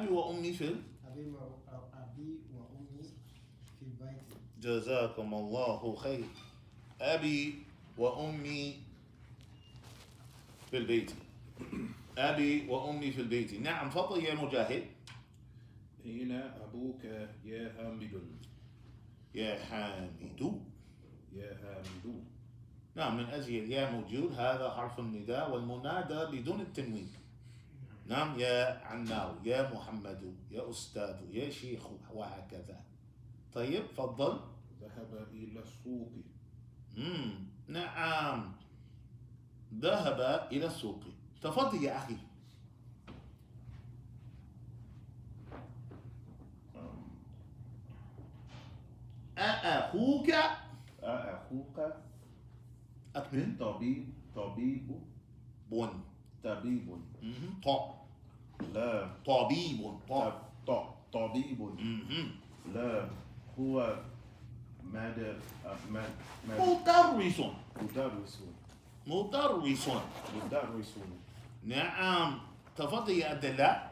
أبي وأمي في أبي وأمي في البيت. جزاكم الله خير. أبي وأمي في البيت. أبي وأمي في البيت. نعم فضل يا مجاهد. أين أبوك يا حامد؟ يا حامد. يا حامد. نعم من أجل يا موجود، هذا حرف النداء والمنادى بدون التنوين. نعم يا عناو، يا محمد، يا أستاذ، يا شيخ، وهكذا. طيب فضل. ذهب إلى السوق. نعم ذهب إلى السوق. تفضل يا أخي. أأخوك. أأخوك أكمل. طبيب. بون. طبيب. لا. طبيب. طبيب. لا. هو مدرس. نعم تفضل يا عبد الله.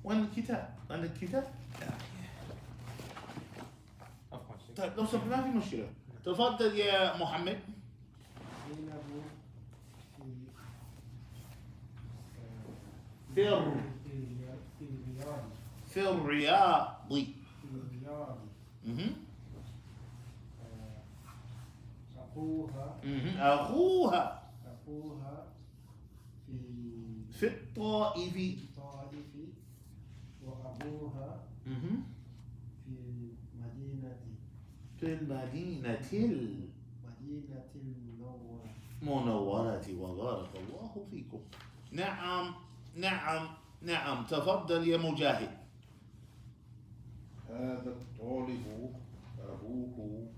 وين الكتاب؟ وين الكتاب؟ طيب لو سمحت ما في مشكلة. تفضل يا محمد. زينب في الرياض. في الرياض. أخوها في الطائف. وأبوها في المدينة. في المدينة المنورة. وبارك الله فيكم. نعم نعم نعم تفضل يا مجاهد. هذا الطالب أبوه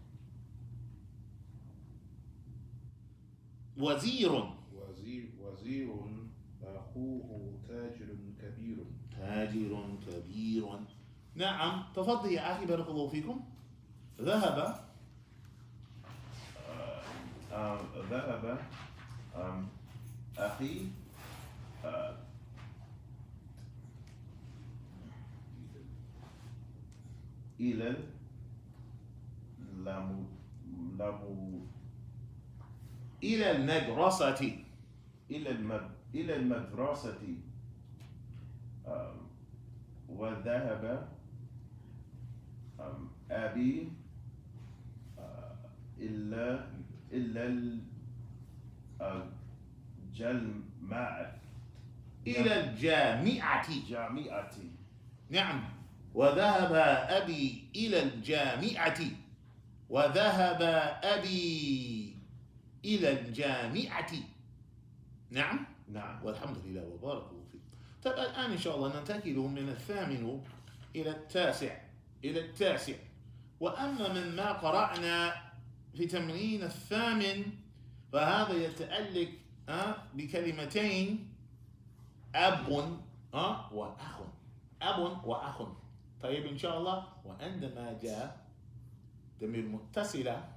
وزير. أخوه تاجر كبير. نعم تفضل يا أخي بارك الله فيكم. ذهب أخي إلى المدرسة. إلى المدرسة. وذهب أبي إلى الجامعة. نعم وذهب أبي إلى الجامعة. نعم والحمد لله وبارك الله فيك. طيب الآن إن شاء الله ننتقل من الثامن إلى التاسع. وأما مما قرأنا في تمرين الثامن فهذا يتعلق بكلمتين أب وأخ. طيب إن شاء الله. وعندما جاء ضمير متصلة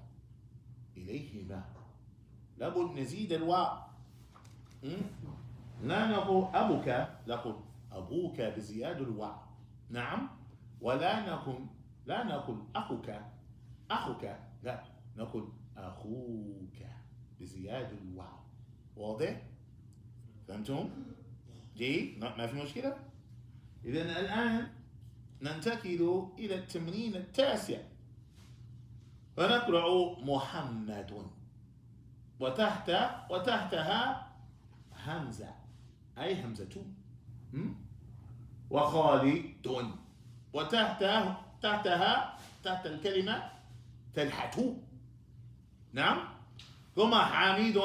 إليهما لابد نزيد الواو. لا نقول أبوك، نقول أبوك بزيادة الواو. نعم. ولا نقول أخوك، لا نقول أخوك بزيادة الواو. واضح؟ فهمتم؟ جيد؟ ما في مشكلة؟ إذن الآن ننتقل إلى التمرين التاسع فنقرأ محمد وتحتها همزة أي همزة. وخالد تحت الكلمة تلحة. نعم. ثم حميد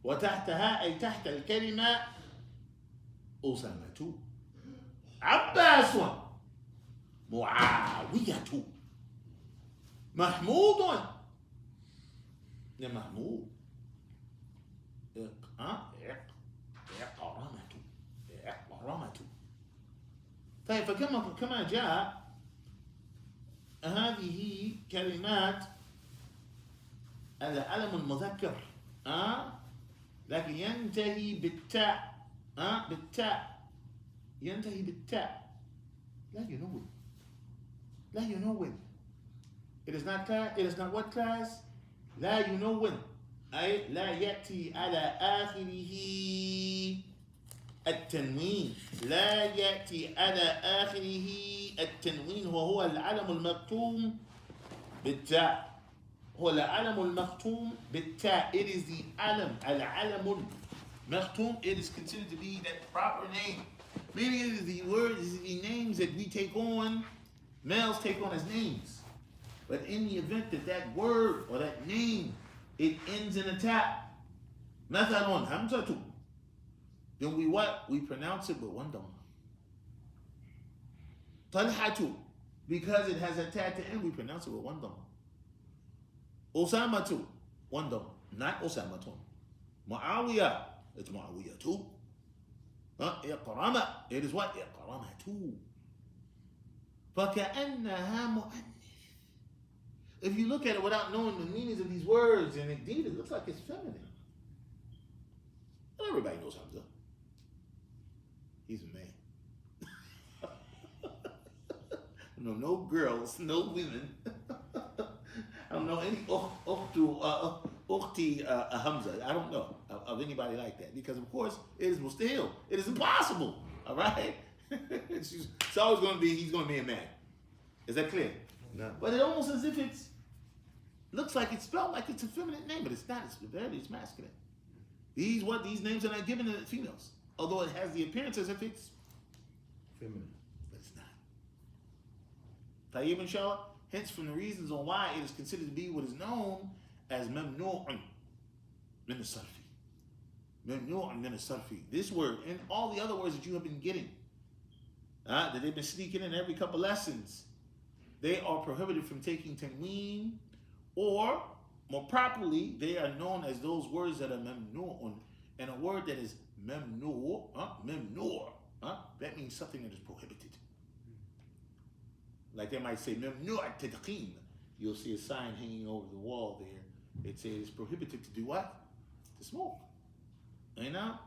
وتحتها أي تحت الكلمة أسامة. عباس معاوية. محمود إقرامة. طيب كما جاء هذه كلمات العلم المذكر لكن ينتهي بالتاء ينتهي بالتاء لا ينون لا ينون. It is not class. It is not what class? لا ينون أي لا يأتي على آخره التنوين. لا يأتي على آخره التنوين وهو العلم المختوم بالتاء. هو العلم المختوم بالتاء. It is the alam, al-alam المختوم. It is considered to be that proper name. Meaning it is the words, the names that we take on, males take on as names. But in the event that that word or that name, it ends in a tap. مثلا همزة. Then we what? We pronounce it with one dhamma. طلحة. Because it has a tat to end, we pronounce it with one dhamma. Usamatu. One dhamma. Not Usamatun. Muawiyah. It's Muawiyah too. إقرامة. It is what? إقرامة too. فكأنها مؤنث. If you look at it without knowing the meanings of these words, and indeed it looks like it's feminine. Well, everybody knows Hamza. He's a man. No girls, no women. I don't know any ukhti Hamza. I don't know of anybody like that, because of course it is mustahil. It is impossible. All right. It's always going to be. He's going to be a man. Is that clear? No. But it almost as if it's looks like it's spelled like it's a feminine name, but it's not. It's masculine. These names are not given to females, although it has the appearance as if it's Feminine. but it's not. Tayyib inshallah. Hence, from the reasons on why it is considered to be what is known as mamnu'un min as-sarfi. Mamnu'un min as-sarfi. This word and all the other words that you have been getting, that they've been sneaking in every couple lessons, they are prohibited from taking tanween, or more properly, they are known as those words that are mamnu'un. And a word that is mamnu', that means something that is prohibited. Like they might say mamnu' at-tadqeen. You'll see a sign hanging over the wall there. It says it's prohibited to do what? To smoke. You know?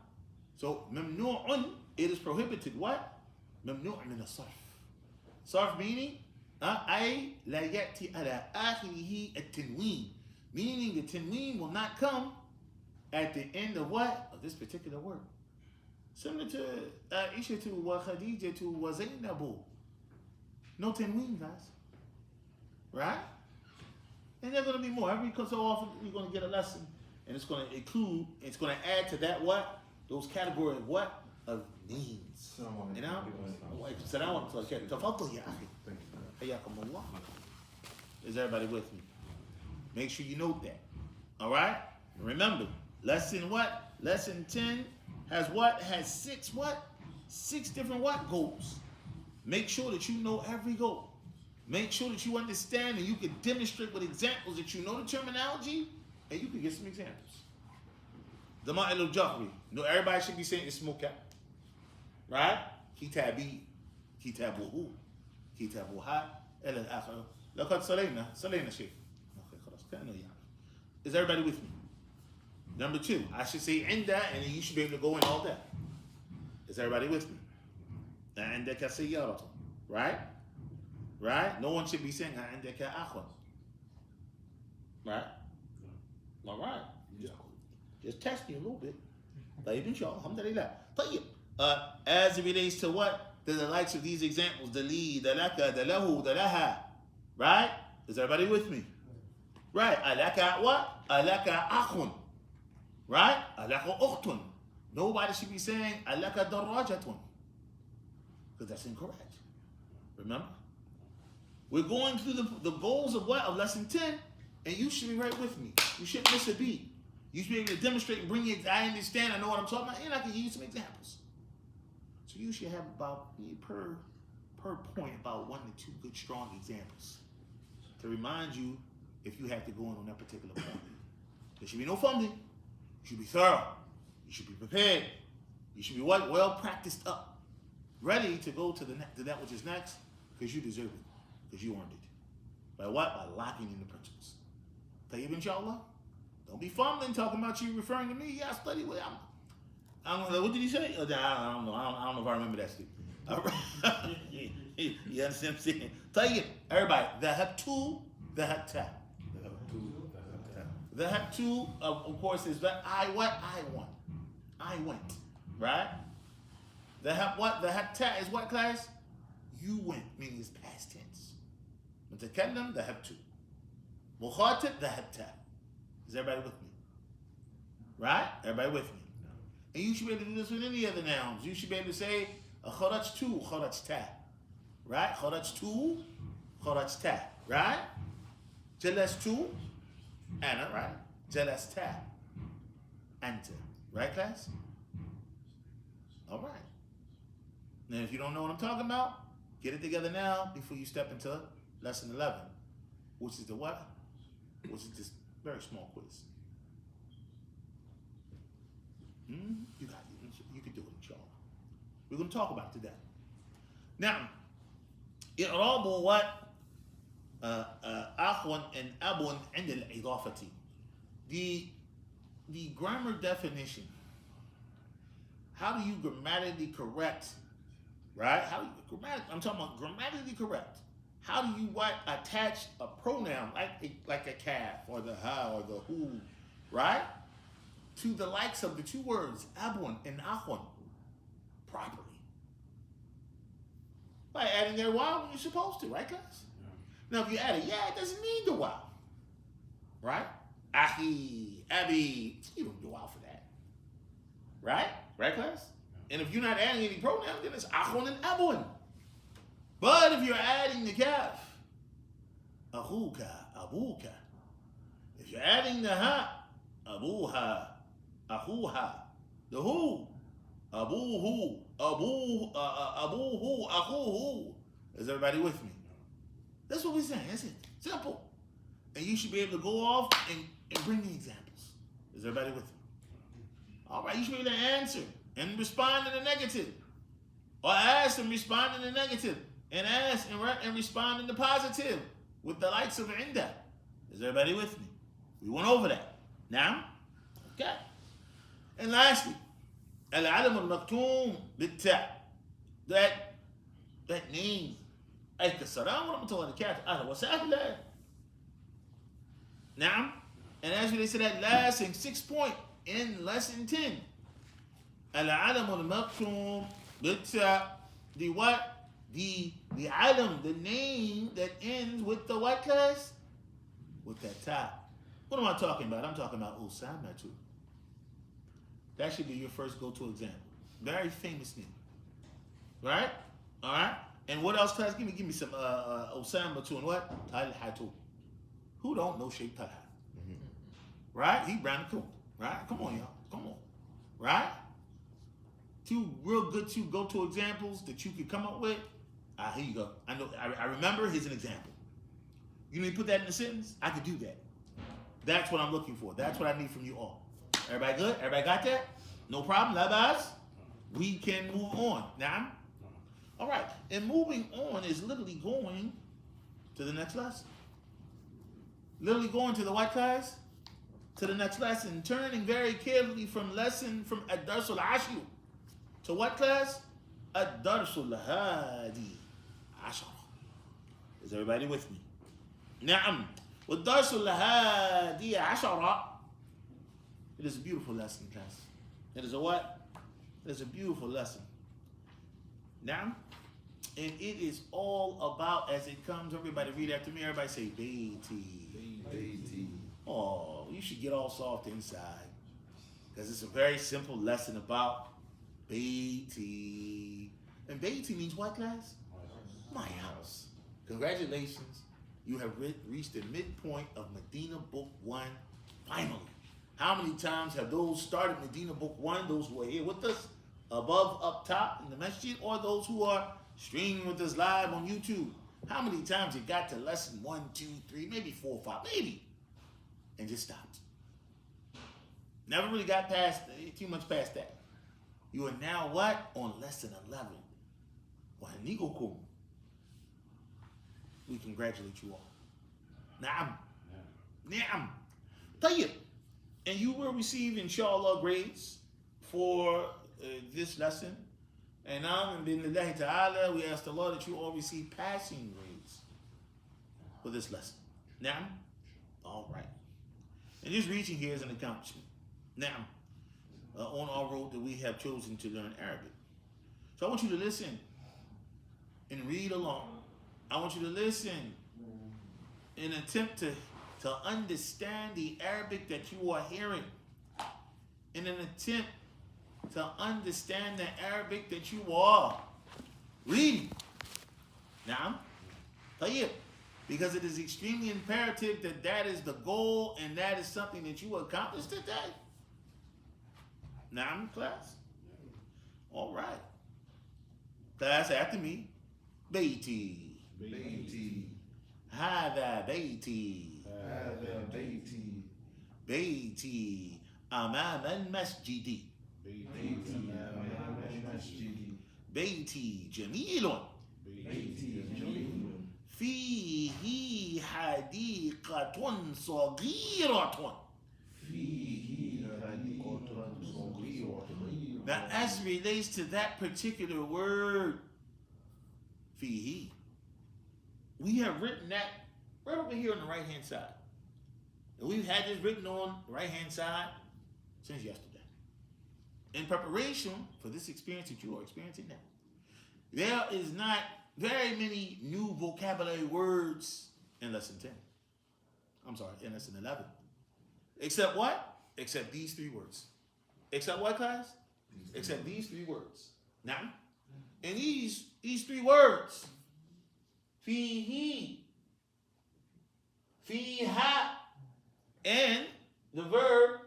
So mamnu'un, it is prohibited what? Mamnu' min as-sarf. Sarf meaning أي لا يأتي على آخره التنوين, meaning the tanween will not come at the end of what? Of this particular word. Similar to Aisha wa Khadija wa Zainabu. No tanween, guys. Right? And there's going to be more. Every so often we're going to get a lesson, and it's going to include, it's going to add to that what? Those category of what? Of names. You know? تفضل يا أخي. Is everybody with me? Make sure you note that. All right? Remember, lesson what? Lesson 10 has what? Has six what? 6 different what? Goals. Make sure that you know every goal. Make sure that you understand and you can demonstrate with examples that you know the terminology and you can get some examples. Dama'il al-Jahri. No, everybody should be saying it's smoke. Right? Kitabi. Kitabuhu. كتابها إلى الآخر لقد صلينا شيء. Is everybody with me? Number 2, I should say عند, and you should be able to go in all that. Is everybody with me? عندك سيارة. Right? Right? No one should be saying عندك أخ. Right? All right. Just test me a little bit. طيب إن شاء الله. الحمد لله. طيب. As it relates to what? The likes of these examples, the li, the laka, the lahu, the laha. Right? Is everybody with me? Right. Alaka what? Alaka akhun. Right? Alaka ukhtun. Nobody should be saying alaka darajatun, because that's incorrect. Remember? We're going through the goals of what? Of lesson 10, and you should be right with me. You shouldn't miss a beat. You should be able to demonstrate and bring it. I understand. I know what I'm talking about, and I can give you some examples. So you should have about per point about 1 to 2 good strong examples to remind you if you have to go in on that particular point. There should be no fumbling. You should be thorough. You should be prepared. You should be well practiced up, ready to go to that which is next, because you deserve it, because you earned it. By what? By locking in the principles. Tayyib inshallah. Don't be fumbling talking about you referring to me. Yeah, I study with Ammar. What did he say? I don't know. I don't know if I remember that, Steve. All right. You understand what I'm saying? طيب, everybody. ذهبت, ذهبت. ذهبت, of course, is that I what? I won. I went. Right? What? ذهبت is what, class? You went, meaning it's past tense. متكلم ذهبت. مخاطب ذهبت. Is everybody with me? Right? Everybody with me? And you should be able to do this with any other nouns. You should be able to say خرجت, خرجت. Right? خرجت, خرجت. Right? جلست, أنا. Right? جلست, أنت. Right, class? All right. Now, if you don't know what I'm talking about, get it together now before you step into lesson 11, which is the what? Which is this very small quiz. You got it. You can do it, inshallah. We're going to talk about it today. Now, إعراب what? أخ and أب عند الإضافة. The grammar definition. How do you grammatically correct? Right? I'm talking about grammatically correct. How do you attach a pronoun like a calf or the ha or the who, right? To the likes of the two words, abun and akhun, properly. By adding their wow when you're supposed to, right, class? Yeah. Now, if you add it, it doesn't need the wow. Right? Ahi, abi, you don't do wow for that. Right? Right, class? Yeah. And if you're not adding any pronouns, then it's akhun and abun. But if you're adding the kaf, akhuka, abuka. If you're adding the ha, abuha, akhuha. The who, abuhu, abuhu, akhuhu. Is everybody with me? That's what we're saying. That's it. Simple. And you should be able to go off and bring the examples. Is everybody with me? All right, you should be able to answer and respond in the negative. Or ask and respond in the negative. And ask and respond in the positive with the likes of inda. Is everybody with me? We went over that. Now, okay. And lastly, al-alam al-maktoum bit-ta. That name. Alayka as-salam wa rahmatullahi wa barakatuh. Ahlan wa sahlan. Now, and as we said that last in 6 point in lesson 10. Al-alam al-maktoum bit-ta. The what? The alam, the name that ends with the what, class? With that ta. What am I talking about? I'm talking about Usama too. That should be your first go-to example. Very famous name. Right? All right? And what else, class? Give me some Usama too. And what? Talhatu. Who don't know Sheikh Talha? Right? He ran the cool. Right? Come on, y'all. Come on. Right? Two real good go-to examples that you could come up with. Here you go. I know. I remember. Here's an example. You need to put that in a sentence? I could do that. That's what I'm looking for. That's what I need from you all. Everybody good? Everybody got that? No problem. Labas. We can move on. Now, all right. And moving on is literally going to the next lesson. Literally going to the what class? To the next lesson. Turning very carefully from ad-darsul ashru to what class? Ad-darsul hadi. Is everybody with me? Na'am. والدرس الهادي عشرة. It is a beautiful lesson, class. It is a what? It is a beautiful lesson. Now, and it is all about, as it comes, everybody read after me, everybody say, Beiti. Beiti. Oh, you should get all soft inside. Because it's a very simple lesson about Beiti. And Beiti means what, class? My house. Congratulations. You have reached the midpoint of Medina Book 1, finally. How many times have those started Medina Book 1, those who are here with us, above, up top in the Masjid, or those who are streaming with us live on YouTube? How many times you got to lesson 1, 2, 3, maybe 4, 5, maybe, and just stopped? Never really got past, too much past that. You are now what? On lesson 11. Wahani'ukum. We congratulate you all. Naam. Naam. Tayyib. And you will receive, inshallah, grades for this lesson. And now, in Billahi Ta'ala, we ask the Lord that you all receive passing grades for this lesson. Now, all right. And just reaching here is an accomplishment. Now, on our road that we have chosen to learn Arabic. So I want you to listen and read along. I want you to listen and attempt to understand the Arabic that you are hearing. In an attempt to understand the Arabic that you are reading. Now, because it is extremely imperative that that is the goal and that is something that you accomplish today. Now, class? All right. Class after me. Beiti. Beiti. Hada beiti. Hada beiti. Beiti. Amam al-masjidi. Beiti amam al-masjid. بيتي جميل Beiti jamil. فيه حديقة صغيرة. Fihi hadiqatun saghirah. Now, as relates to that particular word, fihi, we have written that right over here on the right-hand side. And we've had this written on the right-hand side since yesterday. In preparation for this experience that you are experiencing now. There is not very many new vocabulary words in lesson 10. I'm sorry, in lesson 11. Except what? Except these three words. Except what, class? Except these three words. Now, and these three words, fihi, fiha, and the verb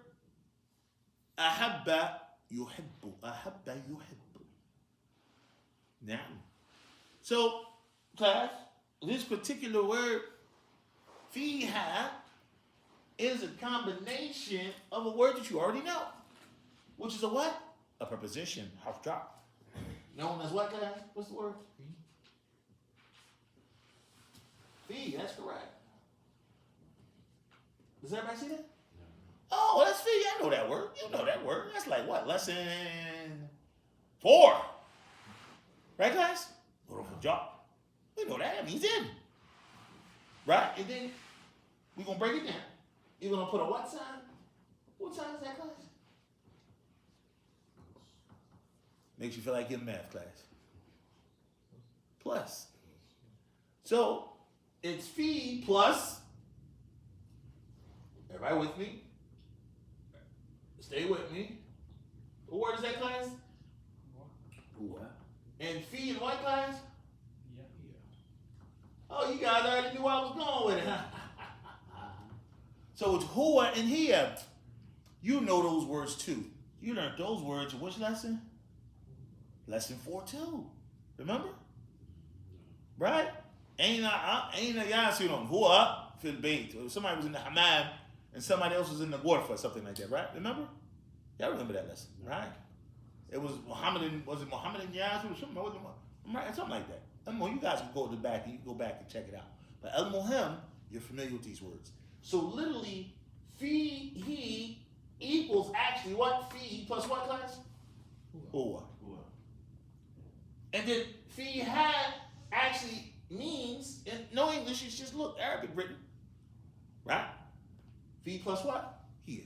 ahabba yuhibbu, ahabba yuhibbu. Now, so class, this particular word fiha is a combination of a word that you already know, which is a what? A preposition, half drop. Known as what, class? What's the word? Fee, that's correct. Does everybody see that? Oh, that's fee. I know that word. You know that word. That's like what? Lesson 4. Right, class? For job. We know that. That means in. Right? And then we're going to break it down. You're going to put a what sign? What sign is that, class? Makes you feel like in math class. Plus. So, it's fee plus. Everybody with me? Stay with me. What word is that, class? And fee in what, class? Oh, you guys already knew where I was going with it, huh? So it's huwa and hiya. You know those words too. You learned those words in which lesson? Lesson 4 too. Remember? Right? Aina yasilun huwa fil bayt. Somebody was in the hammam and somebody else was in the ghurfa or something like that, right? Remember? Y'all remember that lesson, right? It was Muhammad and Yasir or something, right? Something like that. You guys can go to the back and you can go back and check it out. But al-muhim, you're familiar with these words. So literally, he equals actually what? Fee plus what, class? Huwa. And then fee had actually means, in no English, it's just look, Arabic written. Right? Fee plus what? Here.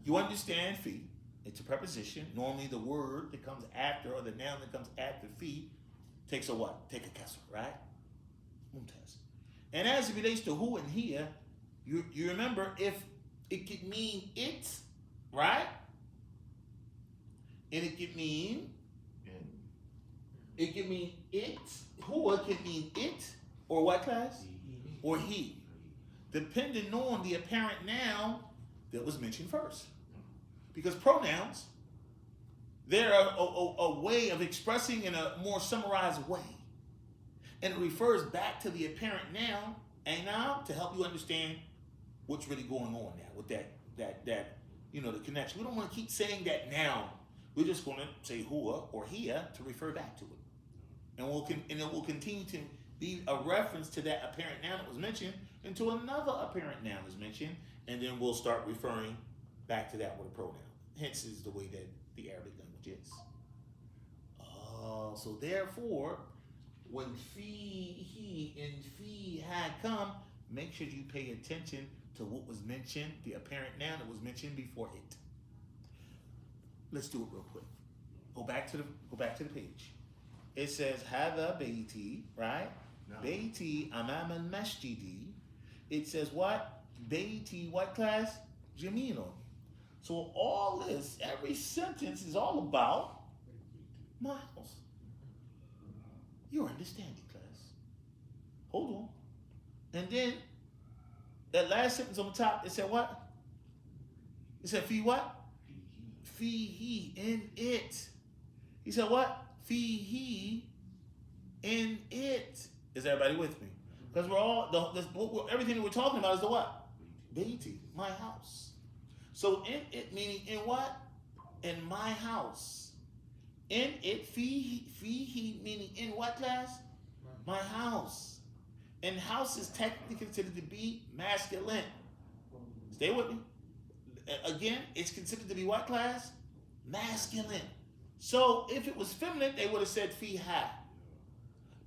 You understand fee. It's a preposition. Normally the word that comes after or the noun that comes after fee takes a what? Take a kasr, right? Mumtaz. And as it relates to who and here, you remember if it could mean it, right? And it could mean it. Who can mean it or what, class? Or he. Depending on the apparent noun that was mentioned first. Because pronouns, they're a way of expressing in a more summarized way. And it refers back to the apparent noun, and now to help you understand what's really going on now with that the connection. We don't want to keep saying that noun. We're just going to say huwa or hiya to refer back to it. And it will continue to be a reference to that apparent noun that was mentioned until another apparent noun is mentioned, and then we'll start referring back to that with a pronoun. Hence is the way that the Arabic language is. Oh, so therefore, when fi, he, and fi had come, make sure you pay attention to what was mentioned, the apparent noun that was mentioned before it. Let's do it real quick. Go back to the page. It says Hada Beiti, right? No. Beiti Amam al Masjidi. It says what? Beiti, what class? Jamilun. So all this, every sentence is all about my house. You're understanding, class. Hold on. And then that last sentence on the top, it said what? It said fi what? Fihi, in it. He said what? Fihi, in it. Is everybody with me? Because we're all, everything that we're talking about is the what? Beiti, my house. So in it meaning in what? In my house. In it, fihi meaning in what class? My house. And house is technically considered to be masculine. Stay with me. Again, it's considered to be what class? Masculine. So if it was feminine, they would have said fiha.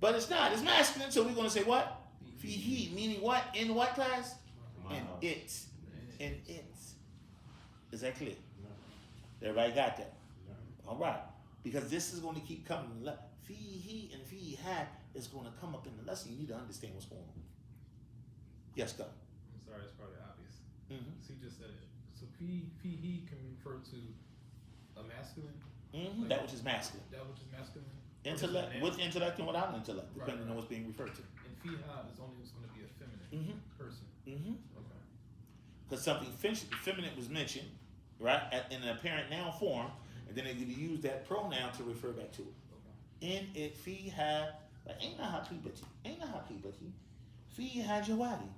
But it's not. It's masculine, so we're going to say what? Fihi, meaning what? In what class? In it. In it. Is that clear? Everybody got that? All right. Because this is going to keep coming. Fihi and fiha is going to come up in the lesson. You need to understand what's going on. Yes, go. I'm sorry, it's probably obvious. Mm-hmm. So you just said it. So he can refer to a masculine. Mm-hmm. Like, that which is masculine. That which is masculine. Intellect, with intellect and without intellect, Right, depending on right. what's being referred to. And fiha is only going to be a feminine person. Mm-hmm. Okay. Because something feminine was mentioned, right, in an apparent noun form, and then they're going to use that pronoun to refer back to it. Okay. In it, fiha, like, ain't a hakibati, fiha jawadi.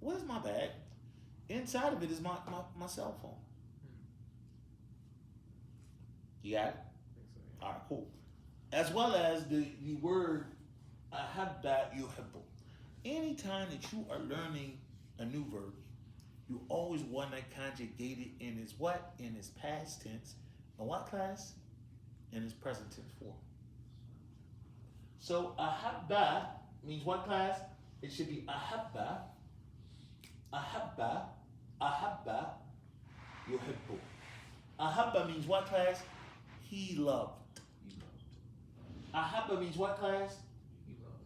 Where's my bag? Inside of it is my cell phone. You got it? I think so, yeah. All right, cool. As well as the word ahabba yuhibbu. Anytime that you are learning a new verb, you always want to conjugate it in its what? In its past tense. In what class? In its present tense form. So ahabba means what class? It should be ahabba, yuhibbu. Ahabba means what class? He loved. Ahabba means what class? He loved.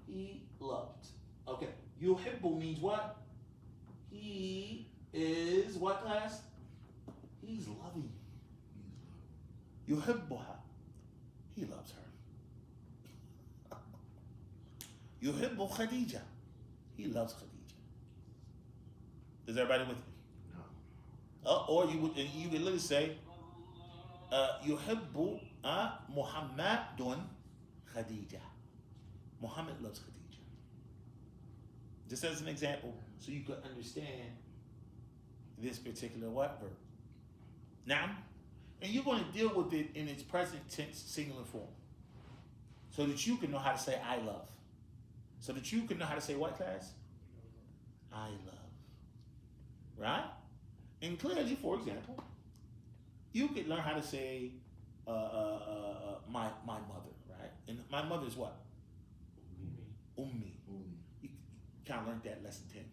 He loved. Okay. Yuhibbu means what? He is what class? He's loving. Yuhibbuha. He loves her. Yuhibbu Khadija. He loves Khadija. Is everybody with me? No. Or you could literally say, Yuhibbu Muhammadun Khadija. Muhammad loves Khadija. Just as an example, so you could understand this particular what verb. Now, and you're going to deal with it in its present tense singular form. So that you can know how to say I love. So that you can know how to say what class? I love. Right? And clearly, for example, you could learn how to say my mother, right? And my mother is what? Ummi. You kind of learned that lesson 10.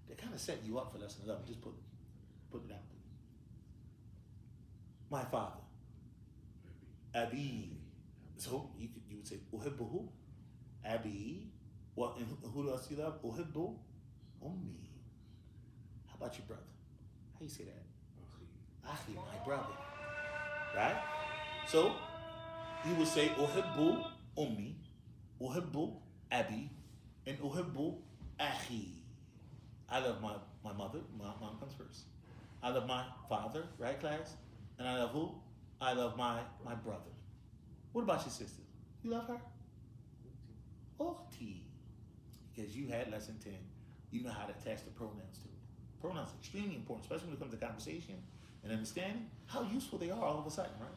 They kind of set you up for lesson 11. Just put it out there. My father. Abi. So you would say uhibbuhu, Abi. What? And who else do you love? Uhibbu ummi. How about your brother? How you say that? Akhi, my brother. Right? So you would say uhibbu ummi, uhibbu abi, and uhibbu akhi. I love my mother. My mom comes first. I love my father, right, class? And I love who? I love my brother. What about your sister? You love her? Ukhti. Because you had lesson 10. You know how to attach the pronouns to it. Pronouns are extremely important, especially when it comes to conversation and understanding how useful they are all of a sudden, right?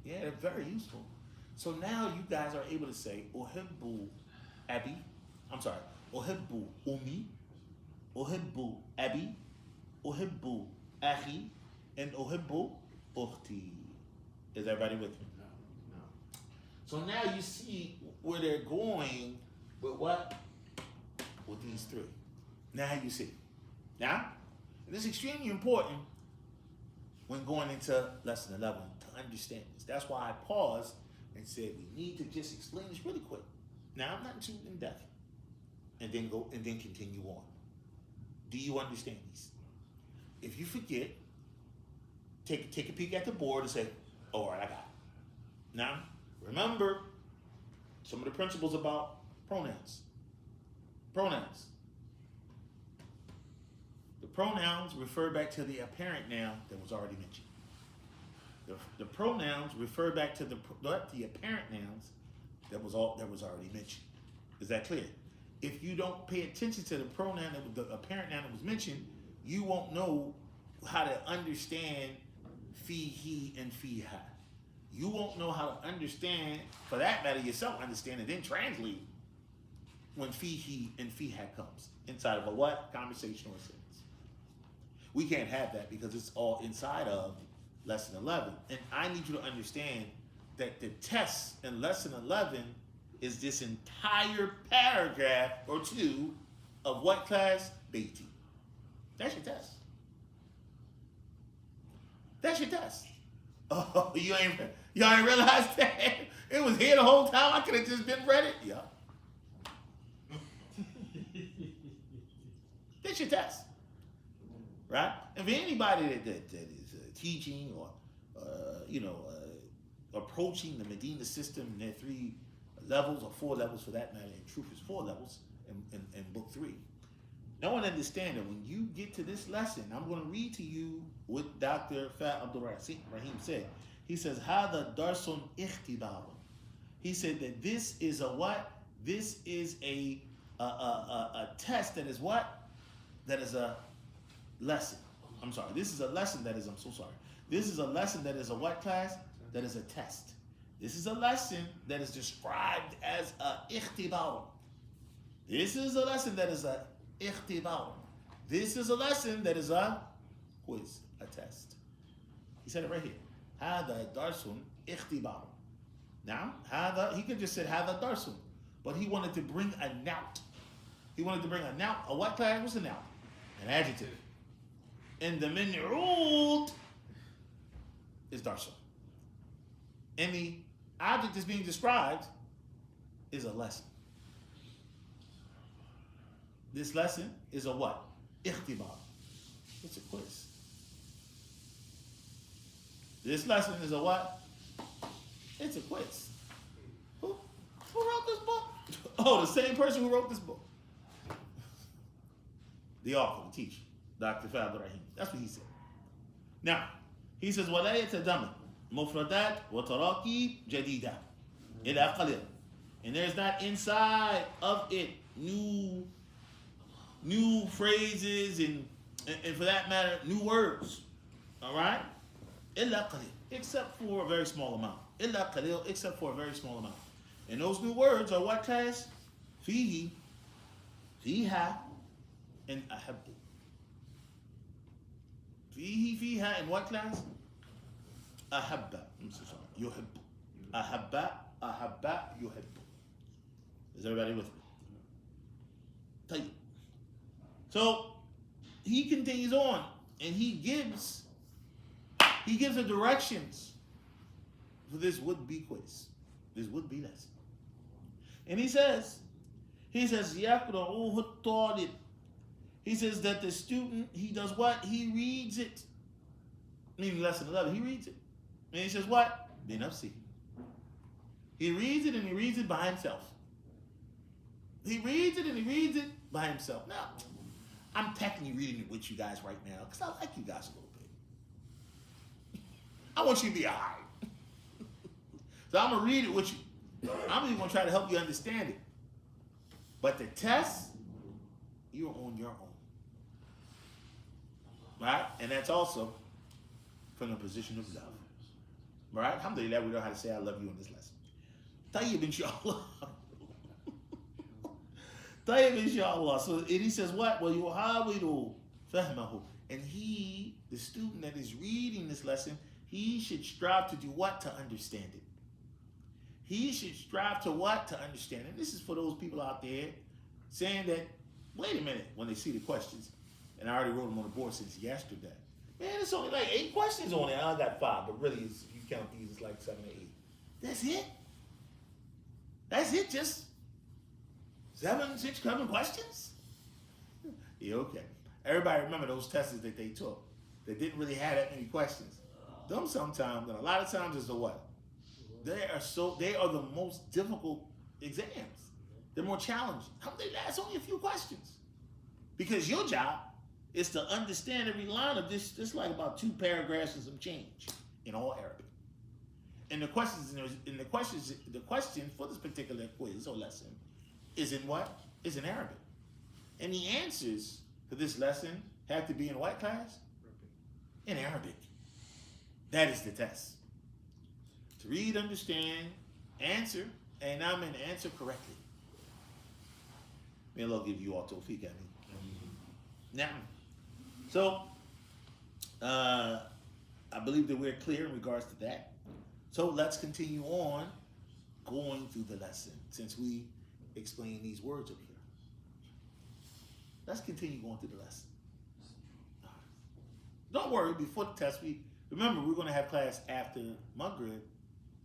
Yeah, they're very useful. So now you guys are able to say, Uhibbu Abi, uhibbu ummi, uhibbu abi, uhibbu akhi, and uhibbu ukhti. Is everybody with me? No. So now you see where they're going with what? With these three. Now you see. Now, and this is extremely important when going into lesson 11 to understand this. That's why I paused and said we need to just explain this really quick. Now I'm not too in depth, and then continue on. Do you understand these? If you forget, take a peek at the board and say, "All right, I got it." Now, remember some of the principles about pronouns. Pronouns. The pronouns refer back to the apparent noun that was already mentioned. The pronouns refer back to the apparent nouns that was already mentioned. Is that clear? If you don't pay attention to the pronoun the apparent noun that was mentioned, you won't know how to understand fi-he and fi-ha. You won't know how to understand, for that matter, yourself understand and then translate when fi-he and fi-ha comes inside of a what? Conversation or sentence. We can't have that because it's all inside of lesson 11. And I need you to understand that the test in lesson 11 is this entire paragraph or two of what class? Beatty. That's your test. That's your test. Oh, you ain't realized that? It was here the whole time. I could have just been read it. Yeah. That's your test. Right? And for anybody that is teaching or approaching the Madinah system in their 3 levels or 4 levels for that matter, in truth is 4 levels in book 3. Now I understand that when you get to this lesson, I'm going to read to you what Dr. Fat Abdul Rahim said. He says, "Hada darsun ikhtibarun." He said that this is a what? This is a test that is what? That is a lesson. I'm sorry. This is a lesson that is, I'm so sorry. This is a lesson that is a what class? That is a test. This is a lesson that is described as a ikhtibar. This is a lesson that is a ikhtibar. This is a lesson that is a quiz, a test. He said it right here. Hada darsun ikhtibar. Now, he could just said hada darsun, but he wanted to bring a noun. He wanted to bring a noun. A what class? What's a noun? An adjective. And the min'ud is darsun. And the object that's being described is a lesson. This lesson is a what? Ikhtibar. It's a quiz. This lesson is a what? It's a quiz. Who wrote this book? Oh, the same person who wrote this book. The author, the teacher, Dr. Fadl Rahim. That's what he said. Now, he says, وَلَا يَتَدَمَّ مُفْرَدَاتْ وَتَرَاكِيبْ جَدِيدًا إِلَى قَلِيلٍ. And there's not inside of it new phrases and for that matter, new words. All right? إِلَّا قَلِيلٍ. Except for a very small amount. إِلَّا قَلِيلٍ. Except for a very small amount. And those new words are what class? فِيهِ, فِيهَا, and أَحَبُّ. فِيهِ, فِيهَا, in what class? أَحَبَّ. I'm so sorry. يُحِبُّ. أَحَبَّ, يُحِبُّ. Is everybody with me? طيب. So he continues on and he gives the directions for this would-be quiz, this would-be lesson. And he says, يَقْرَؤُهُ الطَّالِبُ. He says that the student, he does what? He reads it. Meaning lesson 11, he reads it. And he says what? بِنَفْسِهِ. He reads it and he reads it by himself. He reads it and he reads it by himself. Now, I'm technically reading it with you guys right now because I like you guys a little bit. I want you to be all right. So I'm going to read it with you. I'm even going to try to help you understand it. But the test, you're on your own. Right? And that's also from the position of love. Right? Alhamdulillah, we know how to say I love you in this lesson. Tayyib inshallah. طيب inshallah. So and he says what? Well, يحاول فهمه. And he, the student that is reading this lesson, he should strive to do what? To understand it. He should strive to what? To understand it. This is for those people out there saying that, wait a minute, when they see the questions, and I already wrote them on the board since yesterday. Man, it's only like 8 questions on there. I got 5, but really, if you count these, it's like 7 or 8. That's it. That's it. Just 7, 6 common questions. Yeah, okay. Everybody remember those tests that they took that didn't really have that many questions. Them sometimes, and a lot of times, is the what? They are the most difficult exams. They're more challenging. How they last only a few questions? Because your job is to understand every line of this. This like about 2 paragraphs and some change in all Arabic. And the question for this particular quiz or lesson is in what? Is in Arabic. And the answers to this lesson have to be in what class? In Arabic. That is the test. To read, understand, answer, and I'm in answer correctly. May Allah give you all tawfiq, Now, so I believe that we're clear in regards to that. So let's continue on going through the lesson since we explain these words over here. Let's continue going through the lesson. Don't worry, before the test, remember we're going to have class after Maghrib,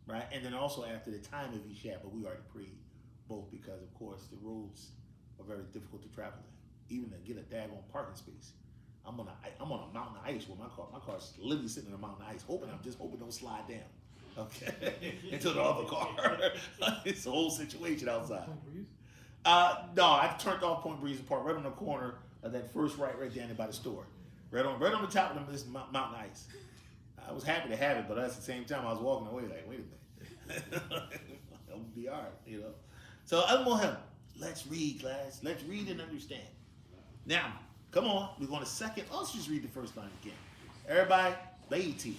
right? And then also after the time of Isha, but we already prayed both because, of course, the roads are very difficult to travel in. Even to get a daggone parking space. I'm on a mountain of ice with my car. My car's literally sitting in a mountain of ice, I'm just hoping don't slide down. Okay, into the other car. It's a whole situation outside. No, I turned off Point Breeze Park right on the corner of that first right down there by the store. Right on the top of this mountain of ice. I was happy to have it, but at the same time I was walking away like, wait a minute. I'll be all right, So al-muhim, let's read, class. Let's read and understand. Now, come on, we're going to let's just read the first line again. Everybody, bayti.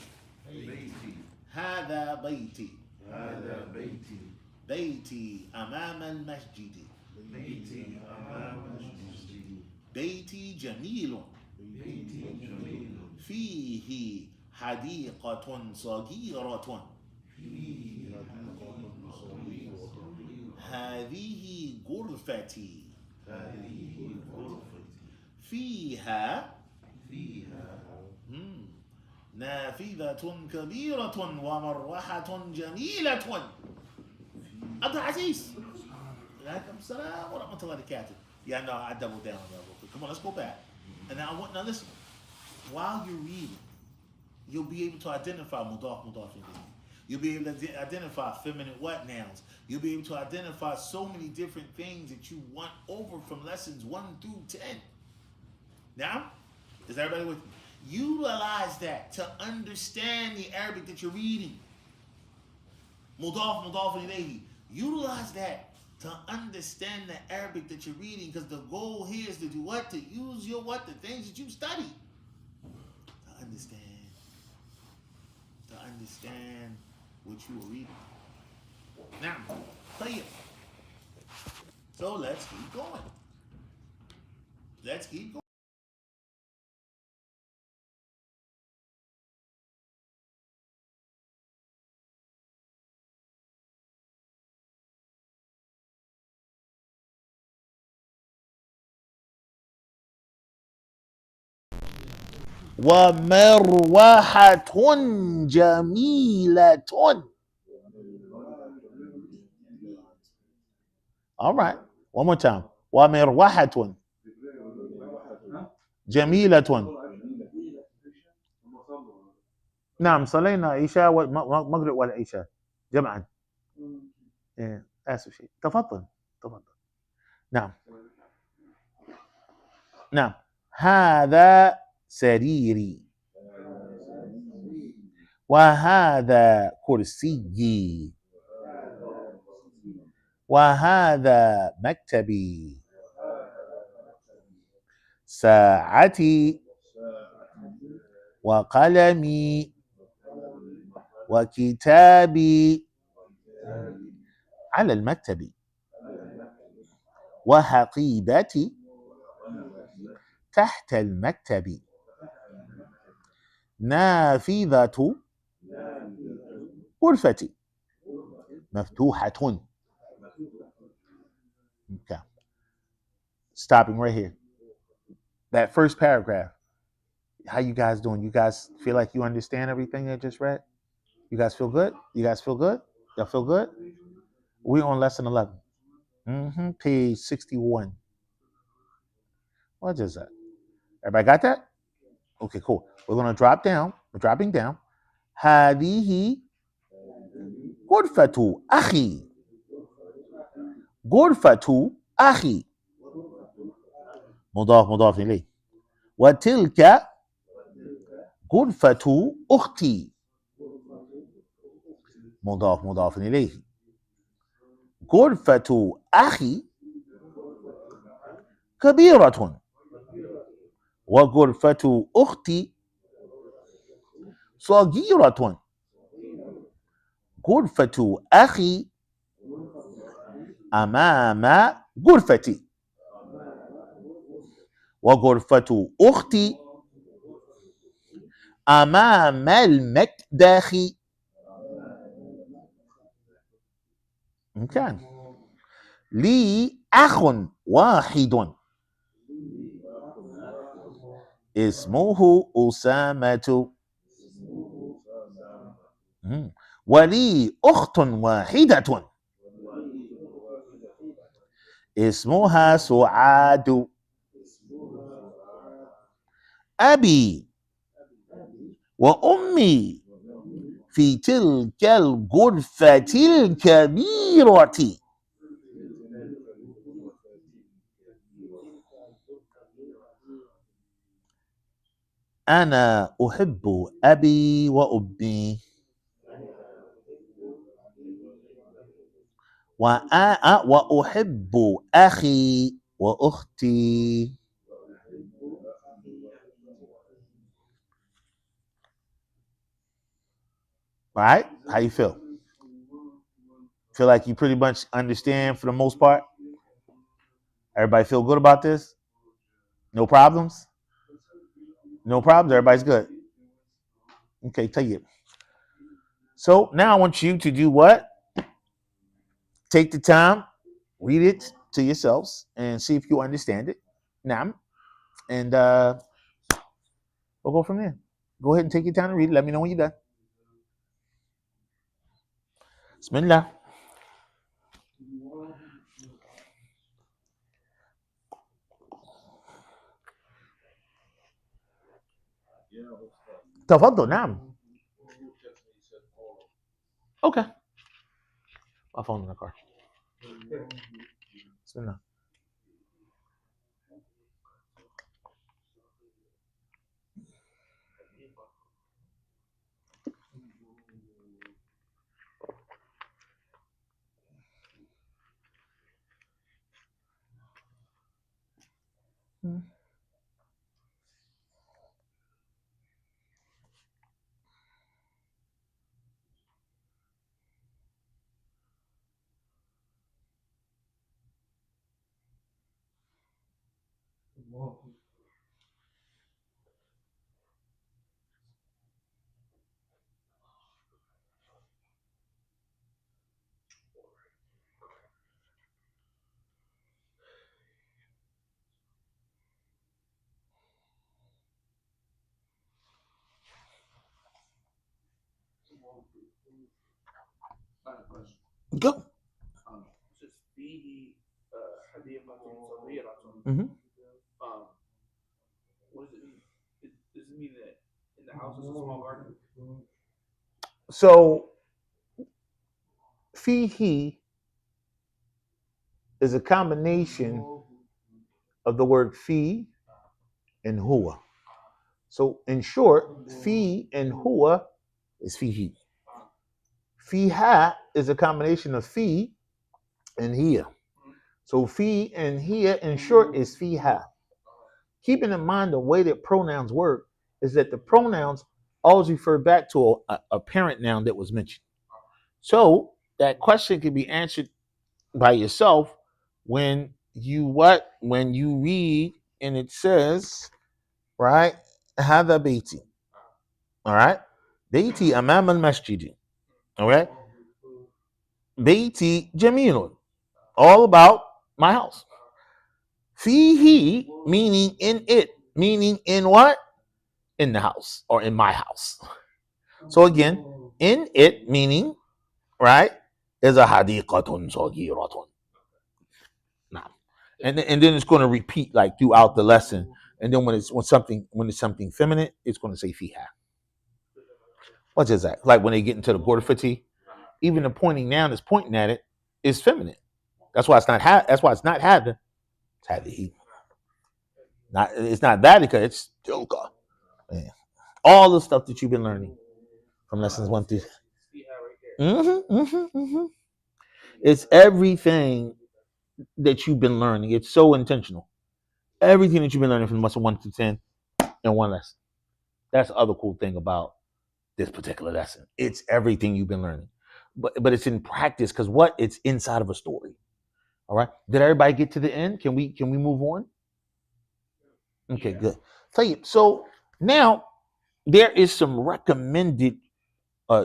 هذا بيتي. بيتي أمام المسجد. بيتي جميل. فيه حديقة صغيرة. هذه غرفتي. فيها نافذة كبيرة ومروحة جميلة. عبد العزيز. عليكم السلام ورحمة الله وبركاته. Yeah, no, I doubled down on that real quick. Come on, let's go back. And now listen. While you're reading, you'll be able to identify mudaf ilayhi. You'll be able to identify feminine what nouns. You'll be able to identify so many different things that you want over from lessons 1 through 10. Now, is everybody with me? Utilize that to understand the Arabic that you're reading. Mudaf ilayhi. Utilize that to understand the Arabic that you're reading, because the goal here is to do what? To use the things that you study. To understand what you are reading. Now, play it. So let's keep going. ومروحة جميلة. All right. One more time. ومروحة جميلة. نعم صلينا عشاء ومغرب والعشاء جمعا. آسف شيء. تفضل. نعم. هذا سريري وهذا كرسيي وهذا مكتبي. ساعتي وقلمي وكتابي على المكتب. وحقيبتي تحت المكتب نافذة غرفتي مفتوحة. Okay. Stopping right here. That first paragraph. How you guys doing? You guys feel like you understand everything I just read? You guys feel good? You guys feel good? Y'all feel good? We're on lesson 11. Page 61. What is that? Everybody got that? Okay, cool. We're going to drop down. We're dropping down. هذه غرفة أخي. غرفة أخي. مضاف إليه. وتلك غرفة أختي. مضاف إليه. غرفة أخي كبيرة وغرفة أختي صغيرة. غرفة أخي أمام غرفتي وغرفة أختي أمام المكدخ. كان لي أخ واحد اسمه أسامة ولي أخت واحدة اسمها سعاد. أبي وأمي في تلك الغرفة الكبيرة. أنا أحب أبي وأمي وأحب أخي وأختي. All right, how you feel? Feel like you pretty much understand for the most part? Everybody feel good about this? No problems? No problems? Everybody's good? Okay, take it. So now I want you to do what? Take the time, read it to yourselves, and see if you understand it. Now, and we'll go from there. Go ahead and take your time to read it. Let me know when you're done. Bismillah. تفضل. نعم. Okay. My phone in the car. Bismillah. Go. What does it mean? Does it mean that in the house is a small garden? So, fihi is a combination of the word fi and huwa. So, in short, fi and huwa is fihi. Fiha is a combination of fi and hiya. So, fi and hiya, in short, is fiha. Keeping in mind the way that pronouns work is that the pronouns always refer back to a parent noun that was mentioned. So that question can be answered by yourself when you what? When you read and it says, right, هذا بيتي. All right? بيتي أمام المسجد. All right? بيتي جميل. All about my house. فيه, meaning in it. Meaning in what? In the house or in my house. So again, in it meaning, right, is a حديقة صغيرة. Now, and then it's going to repeat like throughout the lesson. And then when it's something feminine, it's going to say fiha. What is that? Like when they get into the gorfati, even the pointing noun is pointing at it is feminine. That's why it's not that's why it's not hada. It's hadihi. Not it's not badika, it's tilka. Yeah. All the stuff that you've been learning from lessons 1 through. It's everything that you've been learning. It's so intentional. Everything that you've been learning from lesson 1 to 10 in one lesson. That's the other cool thing about this particular lesson. It's everything you've been learning. But it's in practice because what? It's inside of a story. All right. Did everybody get to the end? Can we move on? Okay, good. So now there is some recommended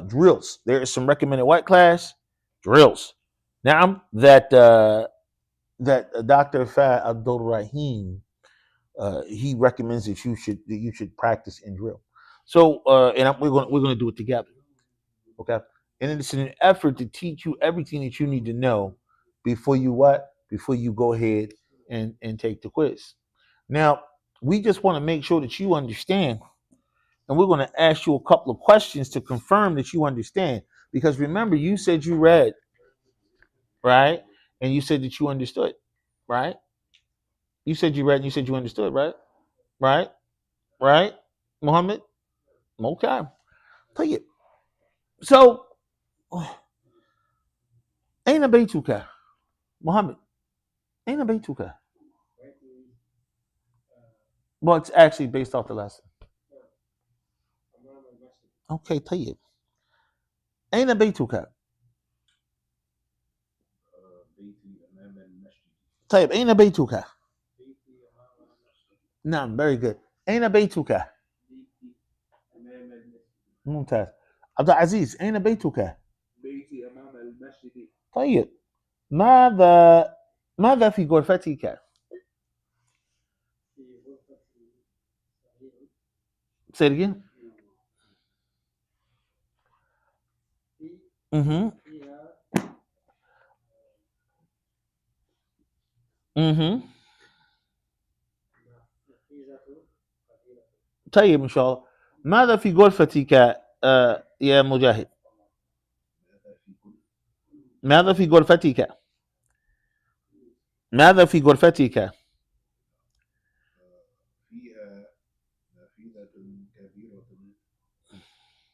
drills. There is some recommended what class? Drills. Now that Dr. Fa Abdul Rahim he recommends that you should practice and drill. So we're going to do it together. Okay, and it's an effort to teach you everything that you need to know before you go ahead and take the quiz. Now we just want to make sure that you understand, and we're going to ask you a couple of questions to confirm that you understand. Because remember, you said you read, right, and you said that you understood, right? You said you read and you said you understood, right? Right, Muhammad. Okay. طيب. So, أين بيتك, Muhammad? أين بيتك? Well, it's actually based off the lesson. Okay, طيب. أين بيتك? طيب أين بيتك؟ نعم, very good. أين بيتك؟ ممتاز. عبد العزيز, أين بيتك؟ بيتي أمام المسجد. طيب, ماذا في غرفتك؟ Say it again. طيب إن شاء الله. ماذا في غرفتك يا مجاهد؟ ماذا في غرفتك؟ ماذا في غرفتك؟ فيها نافذة كبيرة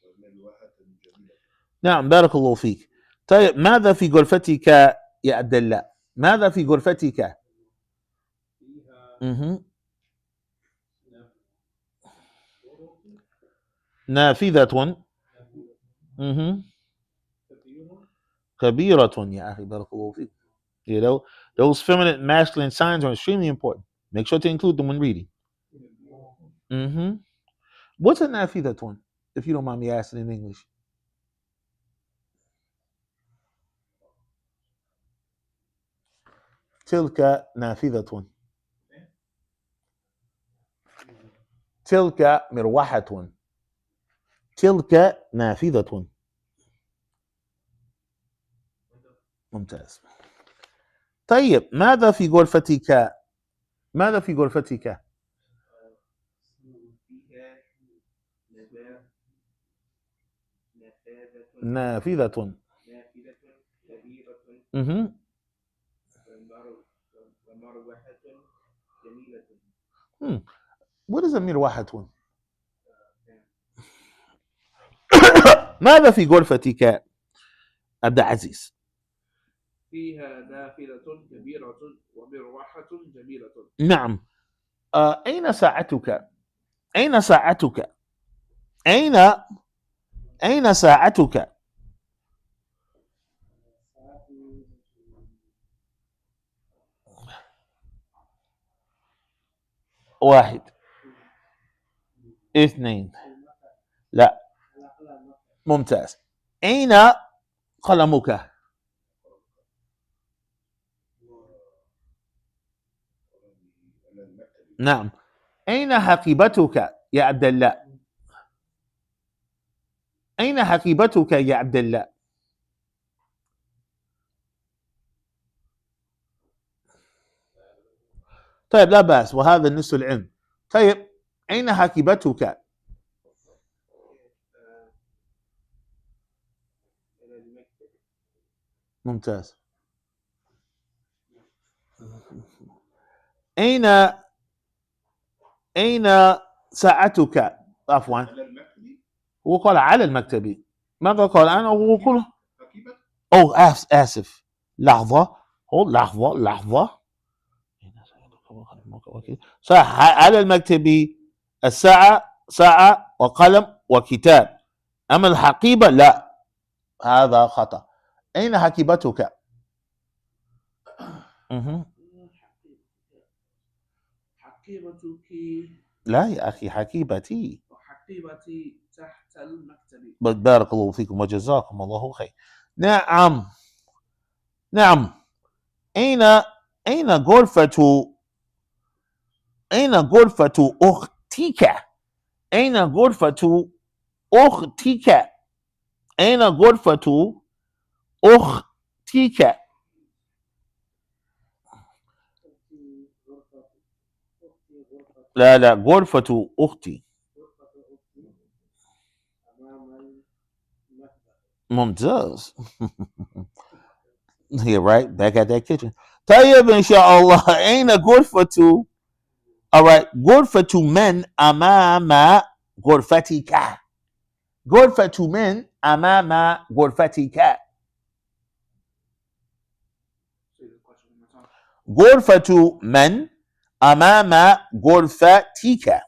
ومروحة جميلة. نعم, بارك الله فيك. طيب ماذا في غرفتك يا عبد الله؟ ماذا في غرفتك؟ نافذة كبيرة يا أخي, بارك الله فيك. You know, those feminine masculine signs are extremely important. Make sure to include them when reading. What's a نافذة, if you don't mind me asking in English? تلك نافذة. تلك مروحة. تلك نافذة. ممتاز. طيب ماذا في غرفتك؟ ماذا في غرفتك؟ نافذة كبيرة ومروحة جميلة. What is a مروحة? ماذا في غرفتك عبد العزيز؟ فيها نافذة كبيرة ومروحة جميلة. نعم. أين ساعتك؟ أين ساعتك؟ أين ساعتك؟ واحد اثنين لا ممتاز. أين قلمك؟ على المكتب. نعم. أين حقيبتك يا عبد الله؟ أين حقيبتك يا عبد الله؟ طيب لا بأس، وهذا نصف العلم. طيب أين حقيبتك؟ إلى المكتب. ممتاز. أين ساعتك؟ عفوا، على المكتب. هو قال على المكتب، ماذا قال أنا؟ هو كله حقيبة. أو آسف، لحظة، هو لحظة. صح، على المكتب الساعة ساعة وقلم وكتاب، أما الحقيبة لا، هذا خطأ. أين حقيبتك؟ حقيبتك. لا يا أخي، حقيبتي. حقيبتي تحت المكتب. بارك الله فيكم وجزاكم الله خير. نعم نعم. أين غرفة أختك؟ أين غرفة أختك؟ أين غرفة أختك؟ لا غرفة أختي. أمام المكتب. ممتاز. Here, right? Back at that kitchen. طيب إن شاء الله. أين غرفة؟ All right. غرفة من أمام غرفتك. غرفة من أمام غرفتك. غرفة من أمام غرفتك.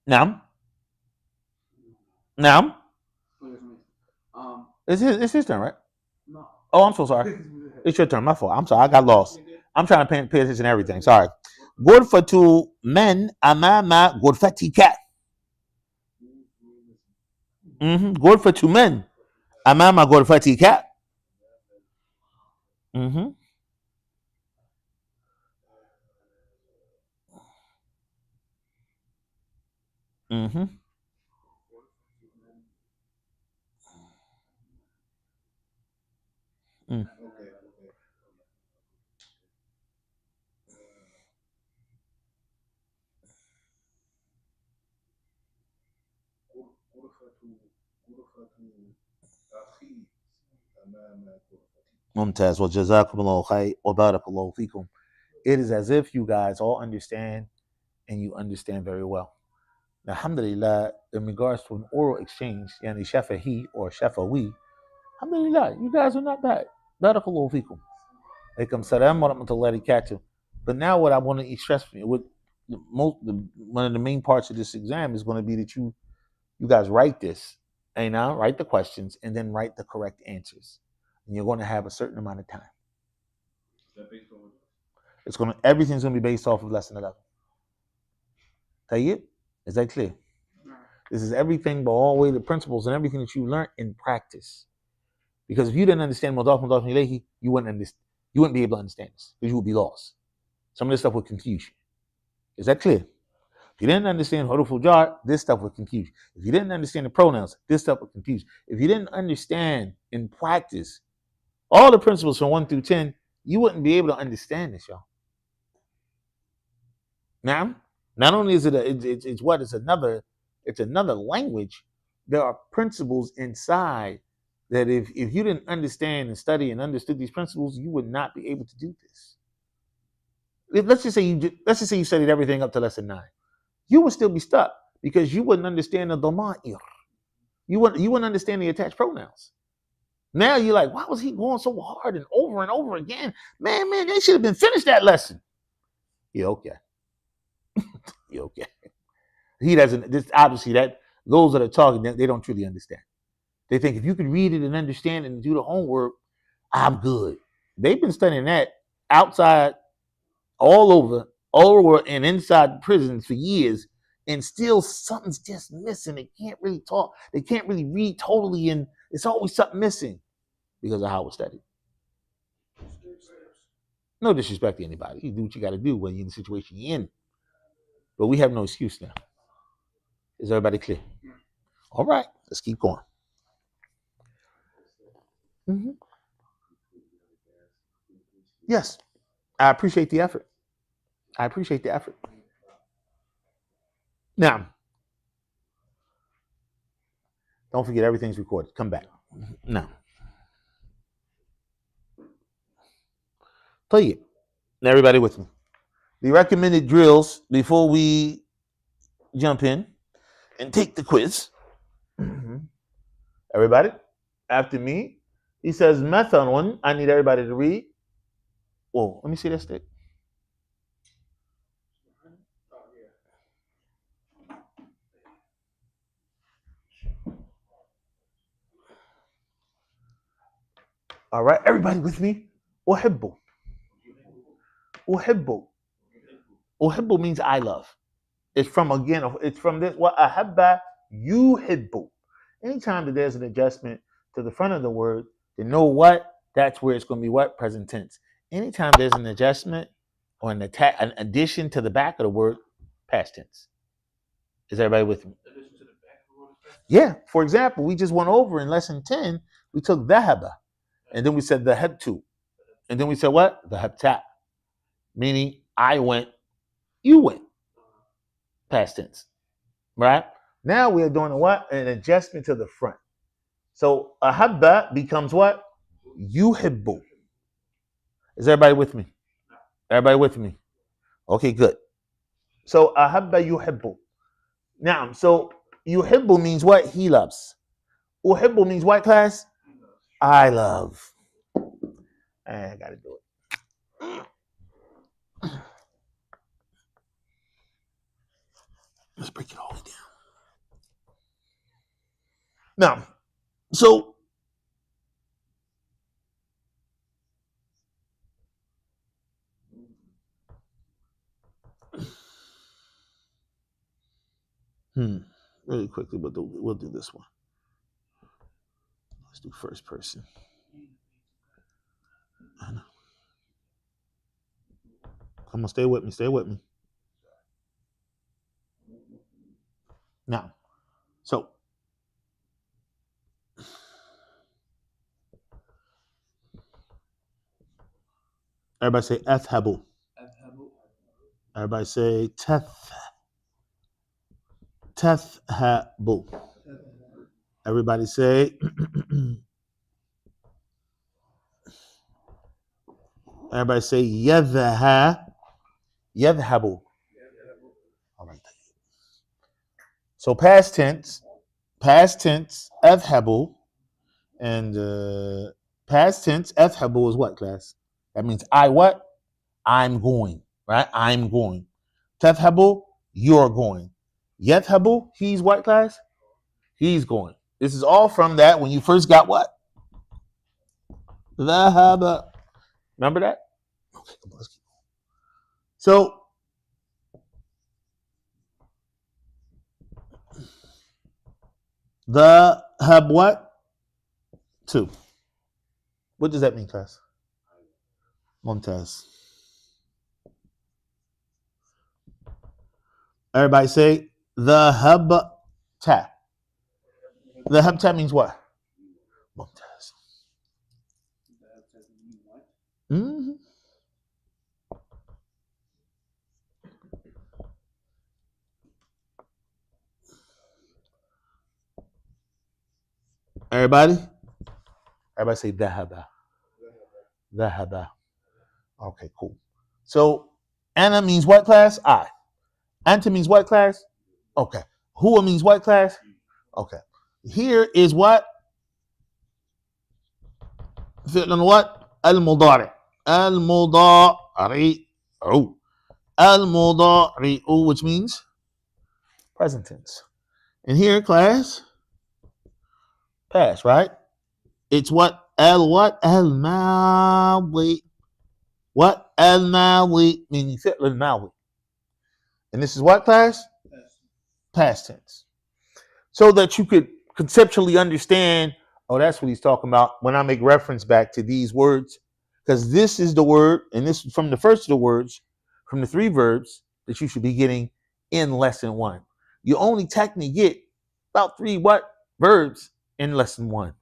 نعم نعم. It's his turn, right? No. Oh, I'm so sorry. It's your turn. My fault. I'm sorry. I got lost. I'm trying to pay attention to everything. Sorry. غرفة من أمام غرفتك. غرفة من أمام غرفتك. ممتاز وجزاكم الله خير وبارك الله فيكم. It is as if you guys all understand, and you understand very well. Now, alhamdulillah, in regards to an oral exchange, yani shafahi or shafawi, alhamdulillah, you guys are not bad. Barakallahu fikum. Alaikum salam wa rahmatullahi barakatuh. But now what I want to stress, one of the main parts of this exam is going to be that you guys write this, and now write the questions and then write the correct answers. And you're going to have a certain amount of time. Everything's going to be based off of lesson 11. Tayyib? Is that clear? This is everything, but all the way the principles and everything that you learned in practice. Because if you didn't understand mudaf ilayhi, you wouldn't be able to understand this, because you would be lost. Some of this stuff would confuse you. Is that clear? If you didn't understand huruful jar, this stuff would confuse you. If you didn't understand the pronouns, this stuff would confuse you. If you didn't understand in practice all the principles from 1 through 10, you wouldn't be able to understand this, y'all. Now, not only is it's another language, there are principles inside that if you didn't understand and study and understood these principles, you would not be able to do this. Let's just say you studied everything up to lesson 9. You would still be stuck because you wouldn't understand the dama'ir. You wouldn't understand the attached pronouns. Now you're like, why was he going so hard and over again? Man, they should have been finished that lesson. Yeah, okay. Yeah, okay. He doesn't. This obviously that those that are talking, they don't truly understand. They think if you can read it and understand it and do the homework, I'm good. They've been studying that outside, all over the world, and inside prisons for years, and still something's just missing. They can't really talk. They can't really read totally, and it's always something missing because of how it's studied. No disrespect to anybody. You do what you got to do when you're in the situation you're in. But we have no excuse now. Is everybody clear? All right, let's keep going. Mm-hmm. Yes, I appreciate the effort. Now, don't forget everything's recorded. Come back. Now, tell you, everybody with me. The recommended drills before we jump in and take the quiz. Everybody, after me, he says, Mathalun. I need everybody to read. Whoa, let me see that stick. All right, everybody with me. Uhibbu. Uhibbu. Uhibbu means I love. It's from this. What ahabba yuhibbu. Anytime that there's an adjustment to the front of the word, to know what, that's where it's going to be what? Present tense. Anytime there's an adjustment or an addition to the back of the word, past tense. Is everybody with me? Yeah. For example, we just went over in lesson 10, we took dhahaba, and then we said dhahabtu, and then we said what? Dhahabta, meaning I went, you went. Past tense. Right? Now we are doing what? An adjustment to the front. So ahabba becomes what? Yuhibbu. Is everybody with me? Everybody with me? Okay, good. So ahabba yuhibbu. Now, so yuhibbu means what? He loves. Uhibbu means what, class? I love. I gotta do it. Let's break it all down. Now, so really quickly, we'll do this one. Let's do first person. I know. Come on, stay with me. Now, so everybody say athhabu. Everybody say tathhabu. Everybody say everybody say yadhabu. All right. So past tense, athhabu, and past tense, athhabu is what, class? That means I what? I'm going, right? I'm going. Tathhabu, you're going. Yadhabu, he's what, class? He's going. This is all from that when you first got what? Dhahaba. Remember that? Okay, let's keep going. So the hub what? 2. What does that mean, class? Mumtaz. Everybody say the hub ta. The hub ta means what? Mumtaz. Mm-hmm. Everybody say dhahaba. Okay, cool. So Anna means what, class? I. Anta means what, class? Okay. Huwa means what, class? Okay. Here is what? Fi'lan what? Al-mudari. Al-mudari'u. Al-mudari'u, which means present tense. And here, class, Past, right? It's what? Al-Madi. What? Al-Madi, meaning fi'l al-Madi. And this is what class? Past tense. So that you could conceptually understand, oh, that's what he's talking about when I make reference back to these words. Because this is the word, and this is from the first of the words, from the three verbs that you should be getting in lesson 1. You only technically get about 3 what? Verbs in lesson 1.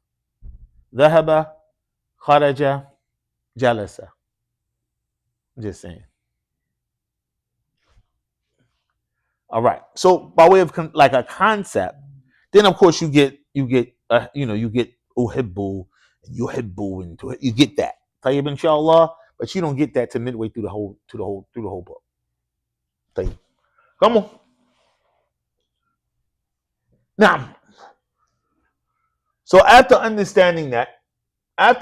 Dhahaba, kharaja, jalasa. Just saying. All right. So by way of like a concept, then of course you get you get uhibbu and yuhibbu and you get that. Tayyib inshallah, but you don't get that to midway through the whole book. Tayyib. Come on. Now, so after understanding that, I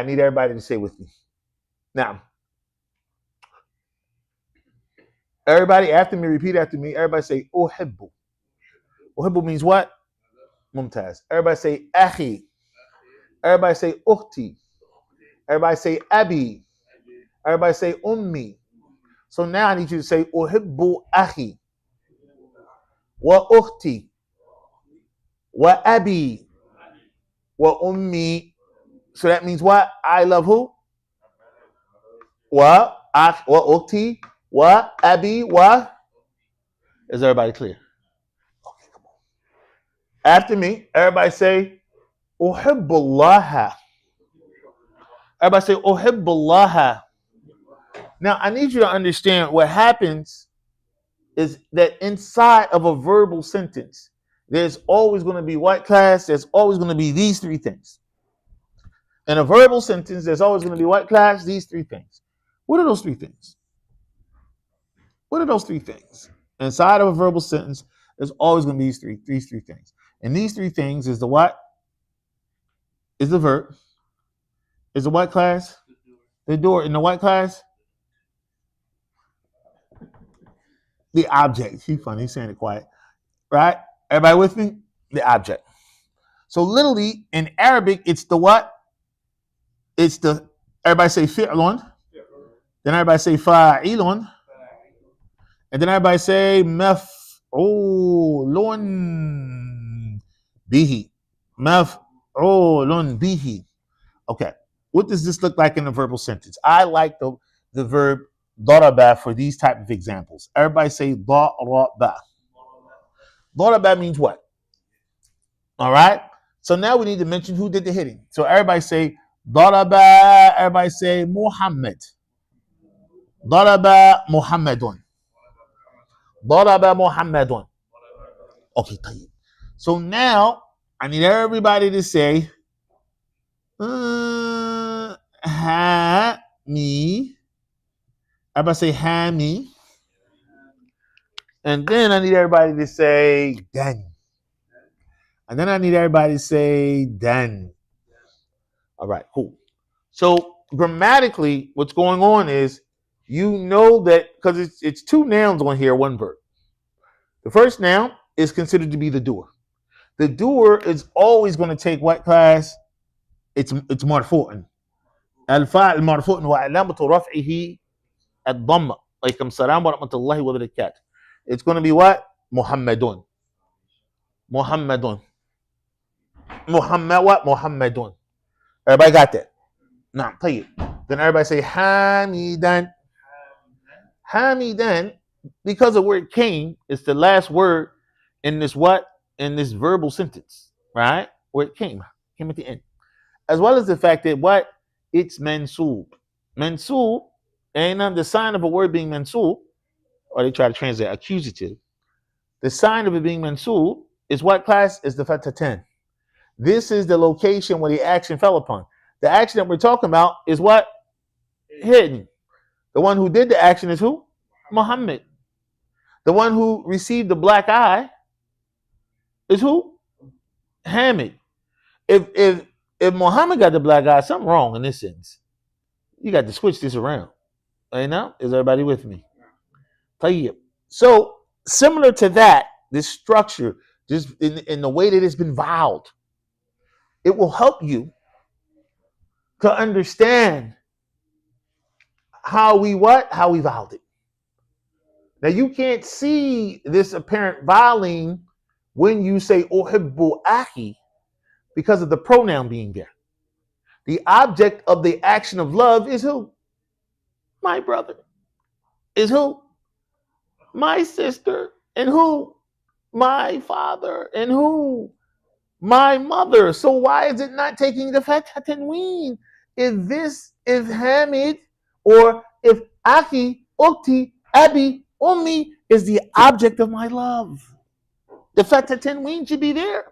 need everybody to say with me. Now, everybody after me, repeat after me. Everybody say uhibbu. Uhibbu means what? Mumtaz. Everybody say akhi. Everybody say ukhti. Everybody say abi. Everybody say ummi. So now I need you to say uhibbu akhi wa ukhti wa abi wa ummi. So that means what? I love who? Wa ukhti wa abi wa. Is everybody clear? Okay, come on. After me, everybody say uhibbullaha. Everybody say uhibbullaha. Now I need you to understand what happens is that inside of a verbal sentence, there's always going to be what class? There's always going to be these 3 things. In a verbal sentence, there's always going to be what class? These 3 things. What are those 3 things? What are those 3 things? Inside of a verbal sentence, there's always going to be these three things. And these 3 things is the what? Is the verb. Is the what class? The door. In the what class? The object. He's funny. He's saying it quiet. Right? Everybody with me? The object. So literally in Arabic, it's the what? It's the, everybody say fi'lun. Then everybody say fa'ilun. And then everybody say maf'ulun bihi. Maf'ulun bihi. Okay. What does this look like in a verbal sentence? I like the verb daraba for these type of examples. Everybody say daraba. Daraba means what? All right. So now we need to mention who did the hitting. So everybody say daraba. Everybody say Muhammad. Daraba Muhammadun. Daraba Muhammadun. Okay, tayyib. So now I need everybody to say ha me. Everybody say ha me. And then I need everybody to say dan. And then I need everybody to say dan. All right, cool. So grammatically, what's going on is you know that because it's 2 nouns on here, 1 verb. The first noun is considered to be the doer. The doer is always going to take what class? It's marfu'an. Al-fa'il marfu'an wa alamatu raf'ihi ad-dhamma. Alaykum salam wa rahmatullahi wa barakatuh. It's going to be what? Muhammadun. Muhammadun. Muhammad what? Muhammadun. Everybody got that? Nah, tayyib. Then everybody say hamidan. Hamidan, because of where it came, it's the last word in this what? In this verbal sentence, right? Where it came at the end. As well as the fact that what? It's mansoob. Mansoob, and the sign of a word being mansoob, or they try to translate accusative. The sign of it being mansoob is what class? Is the fatha 10. This is the location where the action fell upon. The action that we're talking about is what? Hidden. The one who did the action is who? Muhammad. The one who received the black eye is who? Hamid. If Muhammad got the black eye, something wrong in this sense. You got to switch this around. Right now, is everybody with me? Tayyib. So similar to that, this structure, just in the way that it's been vowed. It will help you to understand how we vowed it. Now you can't see this apparent vowaling when you say uhibbu akhi because of the pronoun being there. The object of the action of love is who? My brother. Is who? My sister. And who? My father. And who? My mother. So why is it not taking the fatha tanween? If Hamid or if Aki, Ukti, Abi, Ummi is the object of my love, the fatha tanween should be there.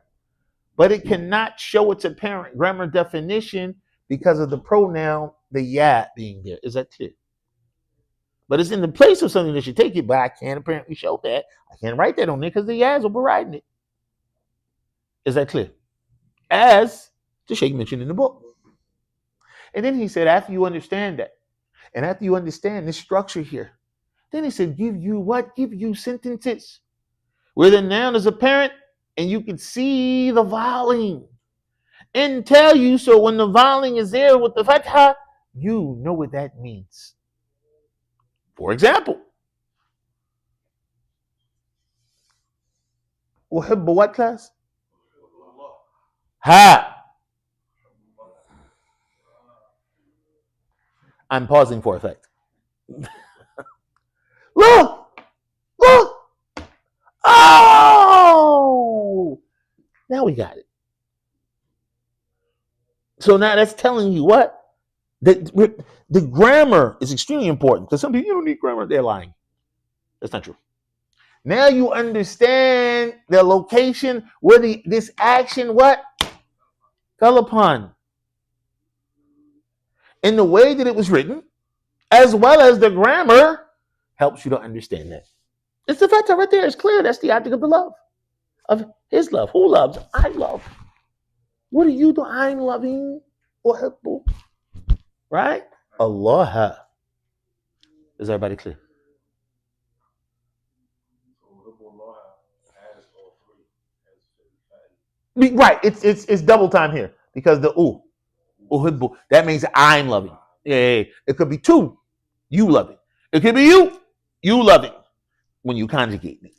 But it cannot show its apparent grammar definition because of the pronoun, the ya being there. Is that clear? But it's in the place of something that should take it, but I can't apparently show that. I can't write that on there because the ya's overriding it. Is that clear? As the Sheikh mentioned in the book. And then he said, after you understand that, and after you understand this structure here, then he said, give you what? Give you sentences where the noun is apparent and you can see the voweling and tell you, so when the voweling is there with the fatha, you know what that means. For example, uhibbu what class? Ha. I'm pausing for effect. Look! Oh! Now we got it. So now that's telling you what? The grammar is extremely important because some people, you don't need grammar, they're lying. That's not true. Now you understand the location where this action what? Fell upon. In the way that it was written, as well as the grammar, helps you to understand that. It's the fact right there. It's clear. That's the object of the love. Of his love. Who loves? I love. What are you doing? I'm loving. Right? Allah. Is everybody clear? Right. It's double time here because the uhibbu, that means I'm loving. Yeah. It could be two. You love it. It could be you love it when you conjugate it.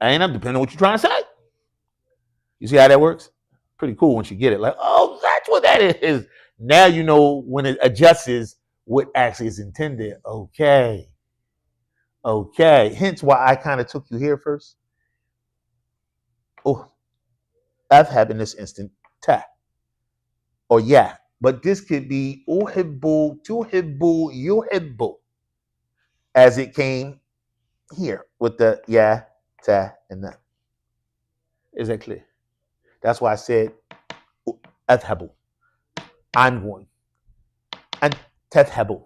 Ain't depending on what you're trying to say. You see how that works? Pretty cool once you get it. Like, oh, that's what that is. Now you know when it adjusts what actually is intended. Okay. Hence why I kind of took you here first. Oh, I've had in this instant ta or yeah, but this could be uhibbu, tuhibbu, yuhibbu, as it came here with the ya, ta, and that. Is that clear? That's why I said adhabu. I'm going. And tadhabu.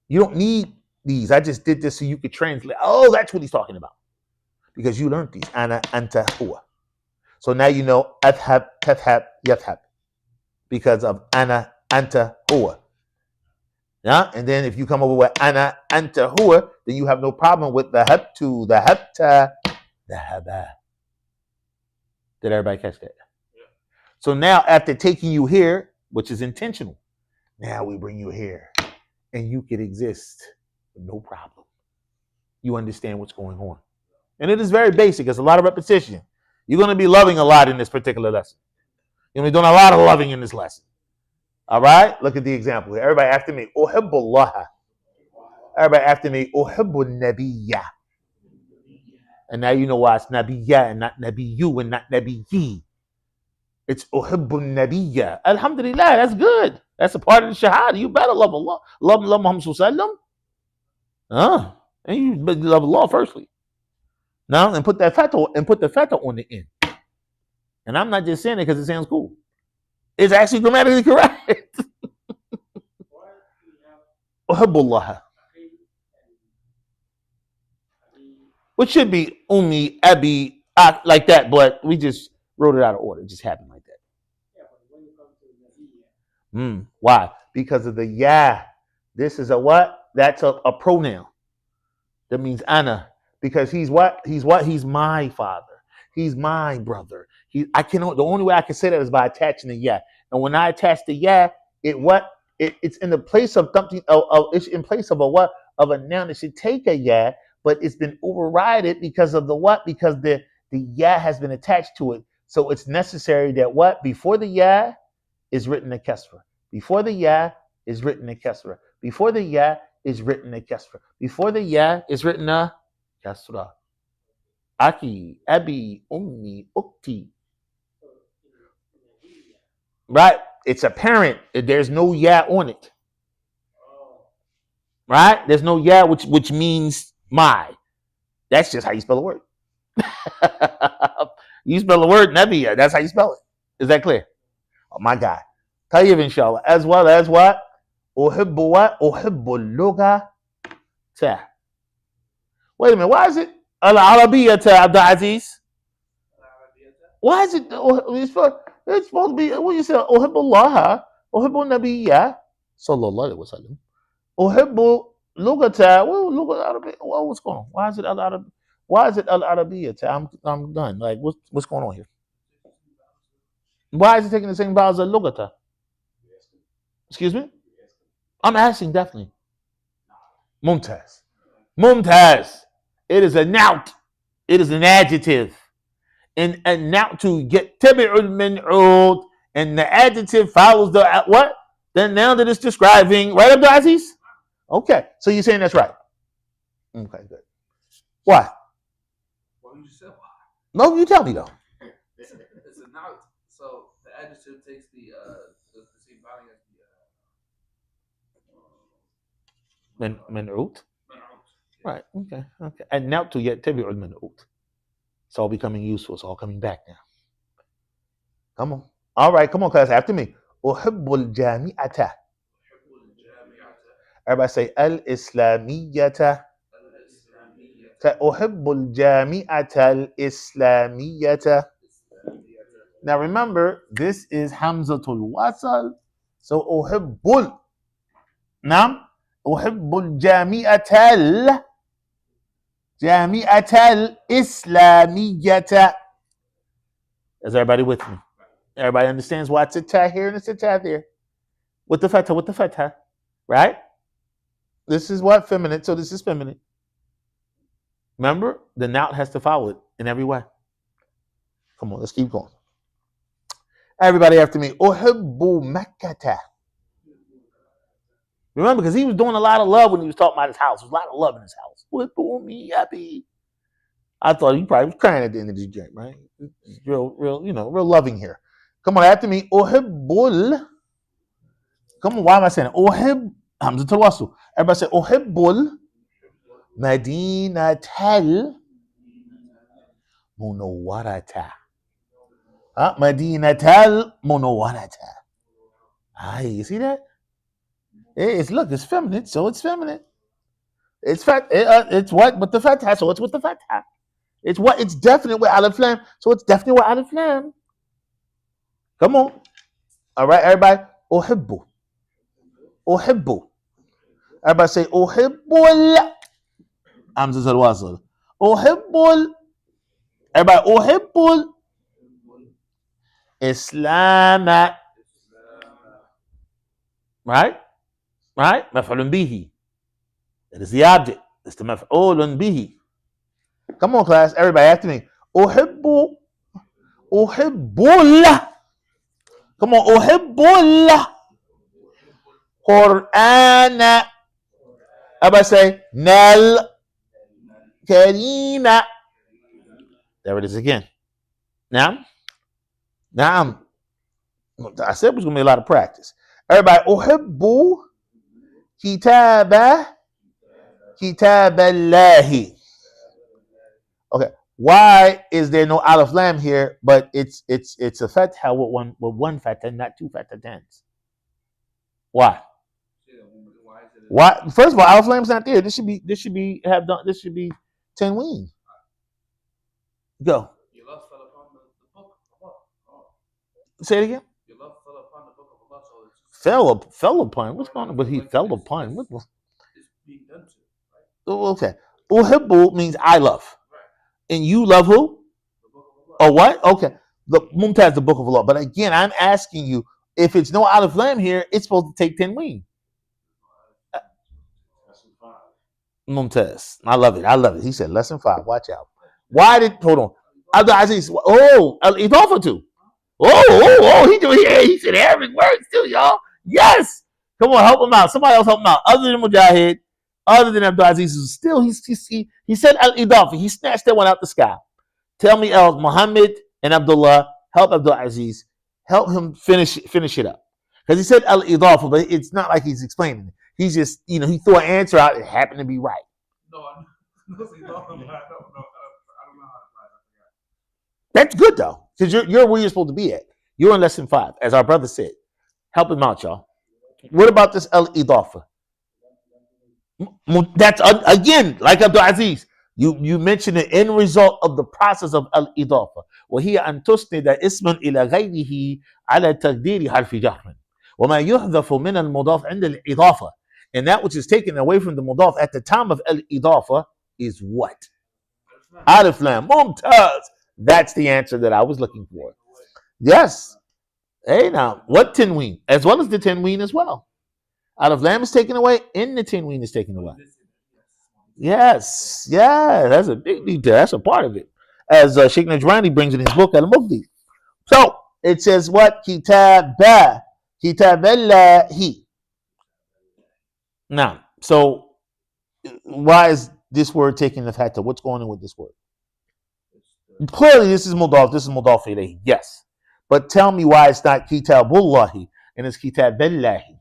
You don't need these. I just did this so you could translate. Oh, that's what he's talking about. Because you learned these. Ana, anta, huwa. So now you know adhab, tadhab, yadhab. Because of ana, anta, huwa. Yeah? And then if you come over with ana, anta, huwa, then you have no problem with the habtu, the habta, the haba. Did everybody catch that? Yeah. So now after taking you here, which is intentional, now we bring you here and you could exist with no problem. You understand what's going on. And it is very basic. It's a lot of repetition. You're going to be loving a lot in this particular lesson. You're going to be doing a lot of loving in this lesson. All right? Look at the example here. Everybody after me. Uhibbullaha. Everybody after me. Uhibbu nabiyya. And now you know why it's nabiyya and not nabiyyu and not nabiyyi. It's uhibbu nabiyya. Alhamdulillah, that's good. That's a part of the shahada. You better love Allah. Love Muhammad sallallahu alaihi wasallam. And you better love Allah firstly. Now, and put the fatha on the end. And I'm not just saying it because it sounds cool. It's actually grammatically correct. Uhibbullah. Which should be ummi, abi, like that, but we just wrote it out of order. It just happened like that. Yeah, but when you come to Nabiya. Why? Because of the ya. This is a what? That's a pronoun. That means ana. Because he's what? He's what? He's my father. He's my brother. The only way I can say that is by attaching the ya. And when I attach the ya, it's in the place of something. It's in place of a what? Of a noun. It should take a ya, but it's been overridden because of the what? Because the ya has been attached to it. So it's necessary that what? Before the ya is written a kasra. Before the ya is written a kasra. Before the ya is written a kasra. Before the ya is written a kasra. Aki, Abi, Ummi, Ukti. Right? It's apparent that there's no ya on it. Right? There's no ya which means my. That's just how you spell a word. You spell the word Nabiya. That's how you spell it. Is that clear? Oh my God. Tayyib inshallah. As well as what? Uhibbu what? Uhibbu luga ta. Wait a minute. Why is it al-Arabiya ta, Abdul Aziz? Why is it? It's supposed to be, what you say? Uhibbu Allah. Uhibbu Nabiyya. Sallallahu alayhi wa sallam. Uhibbu luga ta. What's going on? Why is it al-Arabiya? Why is it al-Arabiya ta? I'm done. Like, what's going on here? Why is it taking the same vowels as lugata? Excuse me? I'm asking, definitely. Mumtaz. Mumtaz. It is a noun. It is an adjective. And a noun to get tabi'ul min'ud, and the adjective follows the what? The noun that it's describing. Right, Abdul Aziz? Okay. So you're saying that's right. Okay, good. Why? Well, you just said why. No, you tell me though. It's a noun. So the adjective takes the same value as the Min'ud. Right. Okay. And now to get tabi'ul min'ud. It's all becoming useful. It's all coming back now. Come on. All right. Come on, class. After me. Uhibbul jami'ata. Everybody say al-islamiyata. Uhibbul jami'ata al-islamiyata. Now remember, this is Hamzatul Wasal. So uhibbul. Now, uhibbul jami'ata al Islamiyata. Is everybody with me? Everybody understands why it's a ta here and it's a ta there. With the fatha. Right? This is what? Feminine. So this is feminine. Remember, the noun has to follow it in every way. Come on, let's keep going. Everybody after me. Uhibbu Makkata. Remember, because he was doing a lot of love when he was talking about his house. There was a lot of love in his house. I thought he probably was crying at the end of this joint, right? Real, real loving here. Come on, after me. Uhibbul. Come on, why am I saying it? Hamza Tawasu. Everybody say Uhibbul Madinatal Munawwarata. Madinatal Munawwarata. You see that? It's feminine, so it's feminine. It's fat. It's what? With the fatha, so it's with the fatha. It's what? It's definite with alif lam, so it's definitely with alif lam. Come on. All right, everybody. Uhibbu. Everybody say uhibbul. Hamza al-wasl. Uhibbul. Everybody, uhibbul. Islam. Right? Maf'ulun bihi. That is the object. It's the maf'ulun bihi. Come on, class. Everybody after me. Uhibbul. Come on. Uhibbul. Qur'ana. Everybody say Nal Karina. There it is again. Now, I said it was going to be a lot of practice. Everybody, uhibbu kitaballahi. Okay, why is there no alif lam here? But it's a fatha with one fatha, not two fatha tens. Why? Why? First of all, alif lam's not there. This should be tanween. Go. Your love fell upon the book of Allah. Say it again. Your love fell upon the book of Allah. So it's Fell upon. What's going on? But he fell upon. What? It's being done to. Right? Oh, okay. Uhibbu means I love. Right. And you love who? The book of Oh, what? Okay. The Mumtaz, the book of Allah. But again, I'm asking you, if it's no Alif Lam here, it's supposed to take Tanween. Mumtaz. I love it. I love it. He said lesson 5. Watch out. Why did hold on? Abdul Aziz. Oh, Idafa too. He said Arabic words too, y'all. Yes. Come on, help him out. Somebody else help him out. Other than Mujahid, other than Abdul Aziz, still he said al-Idafa. He snatched that one out the sky. Tell me else, Muhammad and Abdullah, help Abdul Aziz. Help him finish it up. Because he said al-Idafa, but it's not like he's explaining it. He's just, he threw an answer out. It happened to be right. No, I don't know how to write. That's good though, because you're where you're supposed to be at. You're in lesson 5, as our brother said. Help him out, y'all. What about this al-Idafa? That's again like Abdul Aziz. You mentioned the end result of the process of al-Idafa. وهي أن تسند اسما إلى غيره على تقدير حرف جر وما يحذف من المضاف عند الإضافة. And that which is taken away from the mudaf at the time of al-Idafa is what? Alif Lam. Mumtaz. That's the answer that I was looking for. Yes. Hey, now, what Tanween? As well as the Tanween as well. Alif Lam is taken away, and the Tanween is taken away. Yes. Yeah, that's a big detail. That's a part of it. As Sheikh Najrani brings in his book, Al-Mufti. So, it says what? Kitaballahi. Now, so why is this word taking the fatha? What's going on with this word? Clearly, this is mudaf. This is mudaf ilayhi. Yes, but tell me why it's not kitabullahi and it's kitaballahi.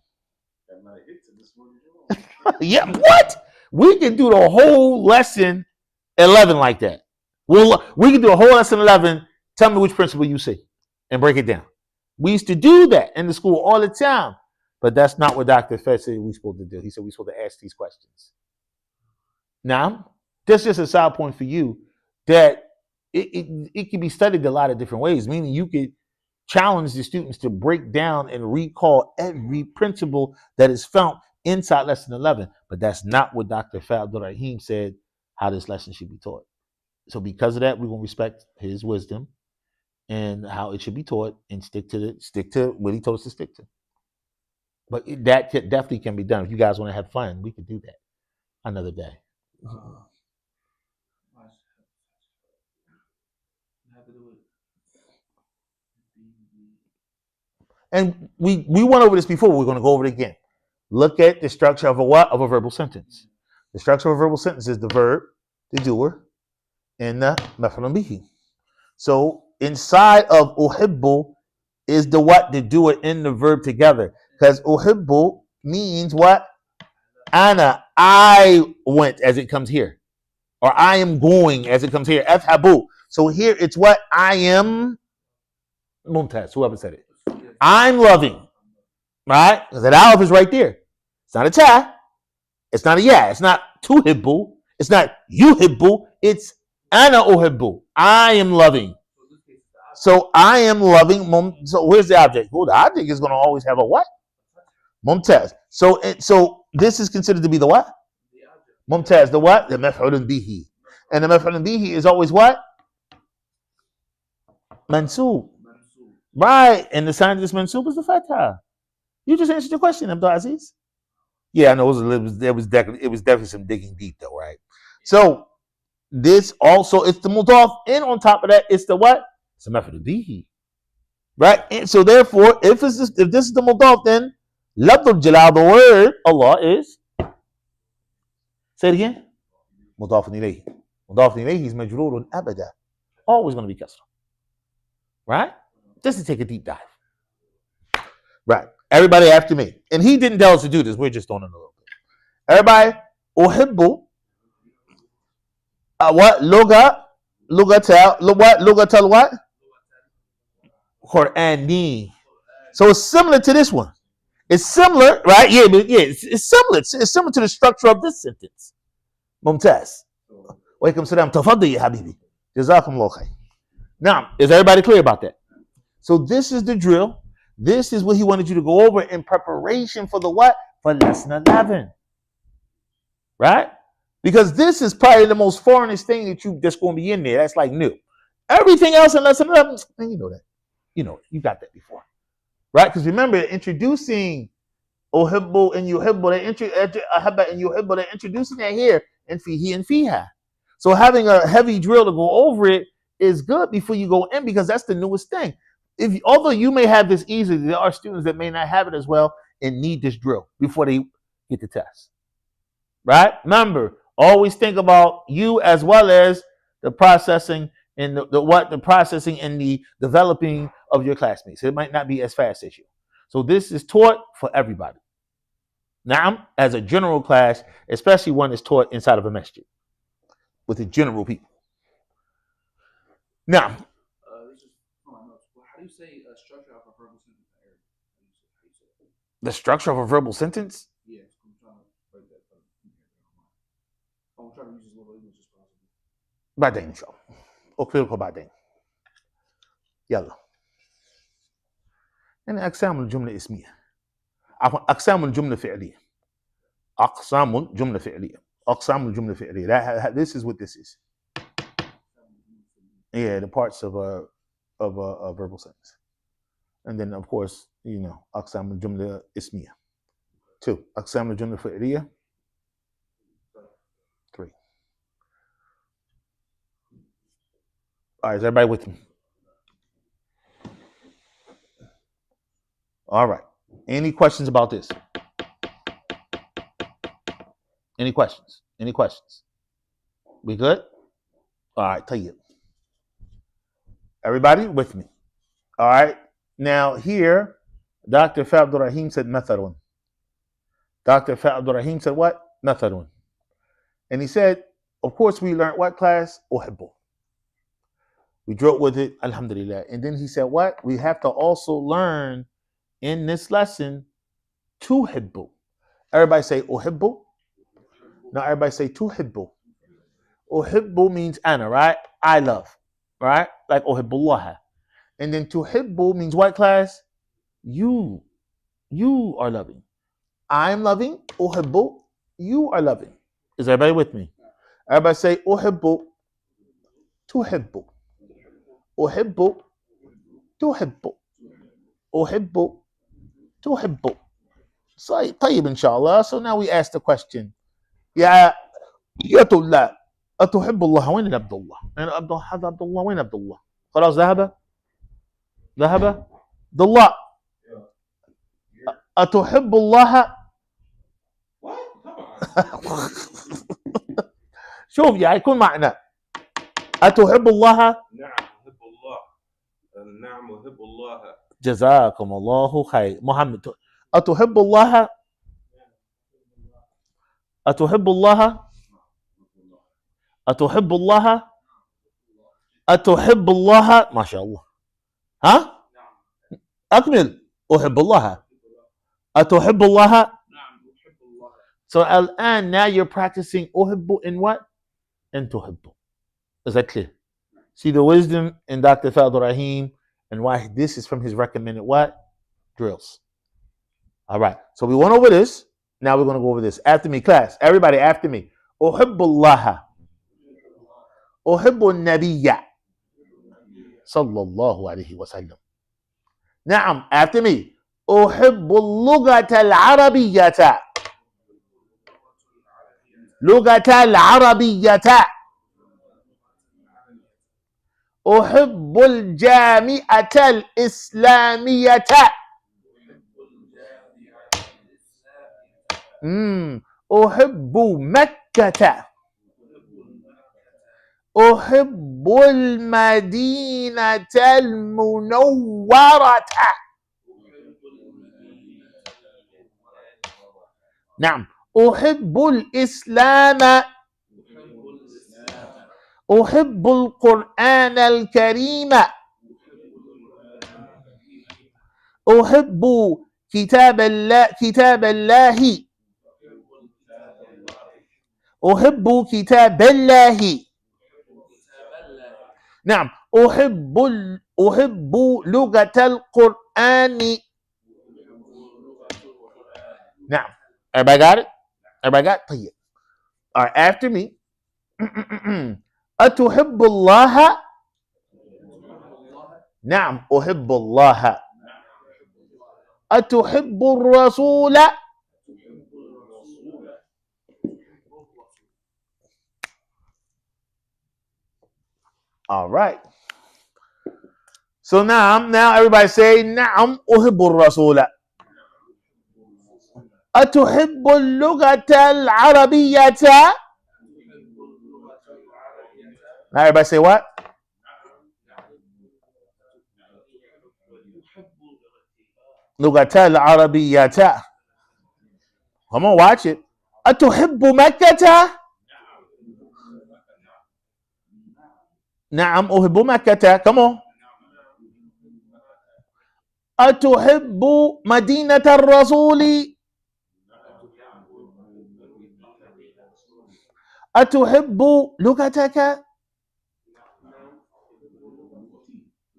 Yeah, what? We can do the whole lesson 11 like that. We can do a whole lesson 11. Tell me which principle you see and break it down. We used to do that in the school all the time. But that's not what Dr. Fett said we're supposed to do. He said we're supposed to ask these questions. Now, that's just a side point for you that it can be studied a lot of different ways, meaning you could challenge the students to break down and recall every principle that is found inside lesson 11. But that's not what Dr. Fett Abdul Rahim said how this lesson should be taught. So because of that, we're going to respect his wisdom and how it should be taught and stick to what he told us to stick to. But that definitely can be done. If you guys want to have fun, we could do that another day. And we went over this before. We're going to go over it again. Look at the structure of a what? Of a verbal sentence. The structure of a verbal sentence is the verb, the doer, and the maf'ulun bihi. So inside of uhibbu is the what? The doer and the verb together. Because uhibbu means what? Ana, I went as it comes here. Or I am going as it comes here. Afhabu. So here it's what? I am Mumtaz, whoever said it. I'm loving. Right? Because that alif is right there. It's not a ta. It's not a ya. It's not tuhibbu. It's not yuhibbu. It's ana uhibbu. I am loving. So I am loving. So where's the object? Well, the object is going to always have a what? Mumtaz. So this is considered to be the what? Mumtaz. The what? The maf'ulun bihi. And the maf'ulun bihi is always what? Mansub. Right. And the sign of this mansub is the fatha. You just answered your question, Abdul Aziz. Yeah, I know it was definitely some digging deep though, right? So this also, it's the mudaf, and on top of that, it's the what? It's the maf'ulun bihi. Right? And so therefore, if this is the mudaf, then Lafdul Jalal, the word Allah is. Say it again. Mudafun ilayhi. Mudafun ilayhi is majroorun abada. Always going to be kasra. Right? Just to take a deep dive. Right. Everybody after me. And he didn't tell us to do this. We're just doing it a little bit. Everybody, uhibbu. What? Lugatal what? Qur'ani. So it's similar to this one. It's similar, right? Yeah, it's similar. It's similar to the structure of this sentence. Mumtaz. Walaikum salam. Tafaddi ya habibi. Jazakumullah khair. Now, is everybody clear about that? So this is the drill. This is what he wanted you to go over in preparation for the what? For lesson 11. Right? Because this is probably the most foreignest thing that's going to be in there. That's like new. Everything else in lesson 11, man, you know that. You got that before. Right? Because remember, introducing Uhibbu and Yuhibbu, Ahabba and Yuhibbu, they're introducing that here in Fihi and Fiha. So having a heavy drill to go over it is good before you go in, because that's the newest thing. Although you may have this easily, there are students that may not have it as well and need this drill before they get the test. Right? Remember, always think about you as well as the processing and the processing and the developing of your classmates. It might not be as fast as you. So this is taught for everybody. Now, as a general class, especially one that's taught inside of a masjid with the general people. Now, this is from my notes. How do you say structure of a verbal sentence? How do you say it? the structure of a verbal sentence. Yeah, I'm trying to break that from here. I'm trying to use as little English as possible. بعدين إن شاء الله. أكلمكم بعدين. يلا. يعني أقسام الجملة اسمية. عفوا أقسام الجملة فعلية. أقسام الجملة فعلية. أقسام الجملة فعلية. This is what this is. Yeah, the parts of a verbal sentence. And then of course, أقسام الجملة اسمية. 2. أقسام الجملة فعلية. 3. All right, is everybody with me? All right. Any questions about this? Any questions? We good? All right, tayyib. Everybody with me? All right. Now here, Dr. Abdul Rahim said matharun. Dr. Abdul Rahim said what? Matharun. And he said, of course, we learned what class? Uhibbu. We drilled with it, alhamdulillah. And then he said what? We have to also learn in this lesson tuhibbu. Everybody say uhibbu. Now everybody say tuhibbu. Uhibbu means ana, right? I love, right? Like uhibbullaha. And then tuhibbu means what, class? You are loving. I'm loving. Uhibbu. You are loving. Is everybody with me? Everybody say uhibbu. Tuhibbu. Uhibbu. Tuhibbu. Uhibbu. Tuhibbu. طيب inshallah. So now we ask the question. يا طلاب أتحب الله وين عبد الله؟ أنا هذا عبد الله وين عبد الله؟ خلاص ذهب عبد الله أتحب الله؟ شوف يا يكون معنا أتحب الله؟ نعم أحب الله. نعم أحب الله. جزاكم الله خير. محمد أتحب الله؟ أتحب الله؟ أتحب الله؟ أتحب الله؟ ما شاء الله. ها؟ أكمل. أحب الله. أتحب الله؟ So الآن now you're practicing أحب in what? In تحب. Is that clear? See the wisdom in Dr. Abdul Rahim and why this is from his recommended what? Drills. All right. So we went over this. Now we're going to go over this. After me, class. Everybody after me. أحب الله. أحب النبي صلى الله عليه وسلم. نعم. After me. أحب اللغة العربية. لغة العربية. أحب الجامعة الإسلامية. أحب مكة. أحب المدينة المنورة. نعم. أحب الإسلام. أحب القرآن الكريم. أحب كتاب الله. أحب كتاب الله. نعم. أحب لغة القرآن. نعم. Everybody got it? طيب. All right, after me. أتحب الله؟ نعم أحب الله. أتحب الرسول. All right. So now everybody say نعم أحب الرسول. أتحب اللغة العربية. Now everybody say what? لغة العربية. Come on, watch it. أتحب مكة. نعم أحب مكة. Come on. أتحب مدينة الرسول. أتحب لغتك.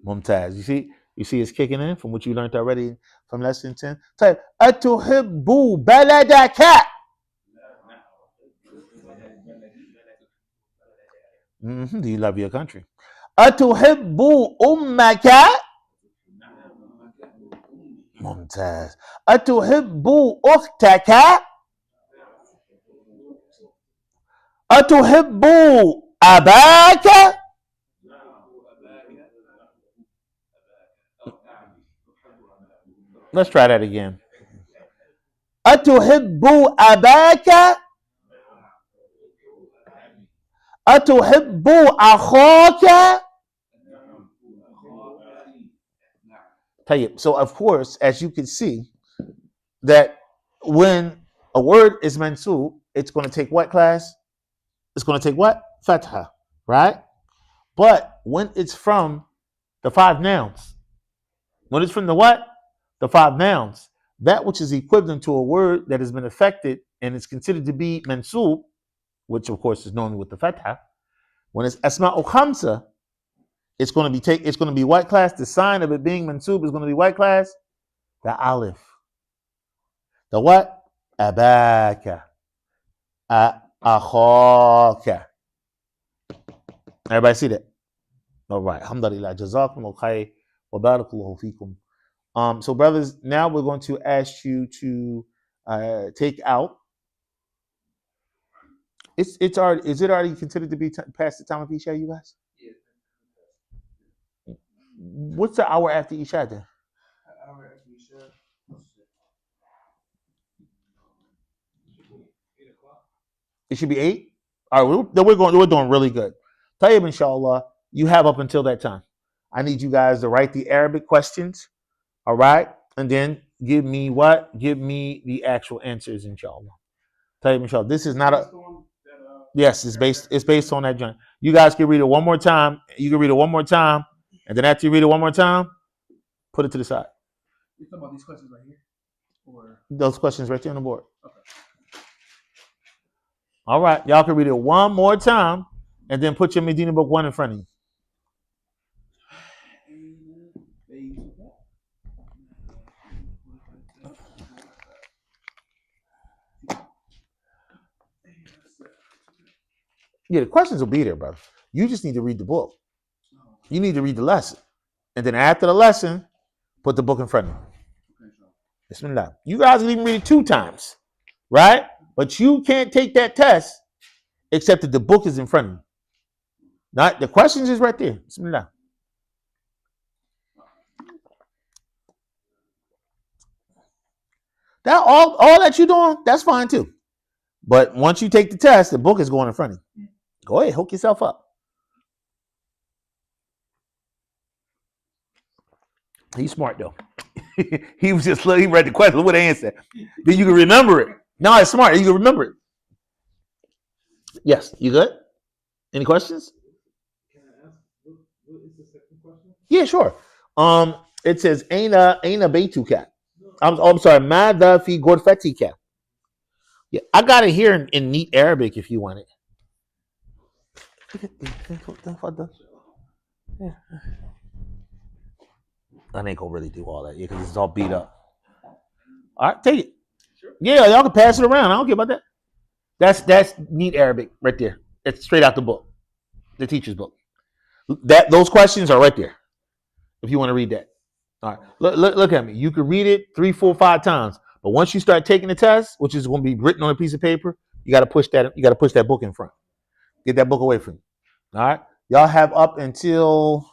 ممتاز. You see it's kicking in from what you learned already from lesson 10. Type أتحب بلدك. Do you love your country? أتحب أمك. ممتاز. أتحب أختك. أتحب أباك. Let's try that again. أتحب أباك. أتحب أخاك. So of course, as you can see, that when a word is mansub, it's going to take what class? It's going to take what? Fatha, right? But when it's from the five nouns, when it's from the what? The five nouns, that which is equivalent to a word that has been affected and is considered to be mansub, which of course is known with the fatha. When it's asma'u khamsa, it's going to be what class? The sign of it being mansub is going to be what class? The alif. The what? Abaka. Akhaka. Everybody see that? All right. Alhamdulillah. Jazakumullah khair wa barakallahu fikum. So brothers, now we're going to ask you to take out. Is it already considered to be past the time of Isha, you guys? Yeah. What's the hour after Isha then? Hour after Isha. It should be 8. All right, we're doing really good. Tayyib, inshallah, you have up until that time. I need you guys to write the Arabic questions, all right, and then give me what? Give me the actual answers, inshallah. Tayyib, inshallah. This is not a. Yes, it's based on that joint. You guys can read it one more time. You can read it one more time, and then after you read it one more time, put it to the side. You're talking about these questions right here, or those questions right there on the board. Okay. All right, y'all can read it one more time, and then put your Medina book 1 in front of you. Yeah, the questions will be there, brother. You just need to read the book. You need to read the lesson. And then after the lesson, put the book in front of you. Bismillah. You guys can even read it 2 times, right? But you can't take that test except that the book is in front of you. Not the questions is right there. Bismillah. That all that you're doing, that's fine too. But once you take the test, the book is going in front of you. Go ahead, hook yourself up. He's smart though. He read the question. Look what the answer. Then you can remember it. No, it's smart. You can remember it. Yes, you good? Any questions? Can I ask what is the second question? Yeah, sure. It says Aina Beituka. I'm sorry, Mada fi Gorfatika. Yeah, I got it here in neat Arabic if you want it. Yeah. I ain't gonna really do all that, because it's all beat up. All right, take it. Sure. Yeah, y'all can pass it around. I don't care about that. That's neat Arabic right there. It's straight out the book, the teacher's book. Those questions are right there. if you want to read that. All right. Look at me. You can read it 3, 4, 5 times. But once you start taking the test, which is going to be written on a piece of paper, you got to push that book in front. Get that book away from you. All right. Y'all have up until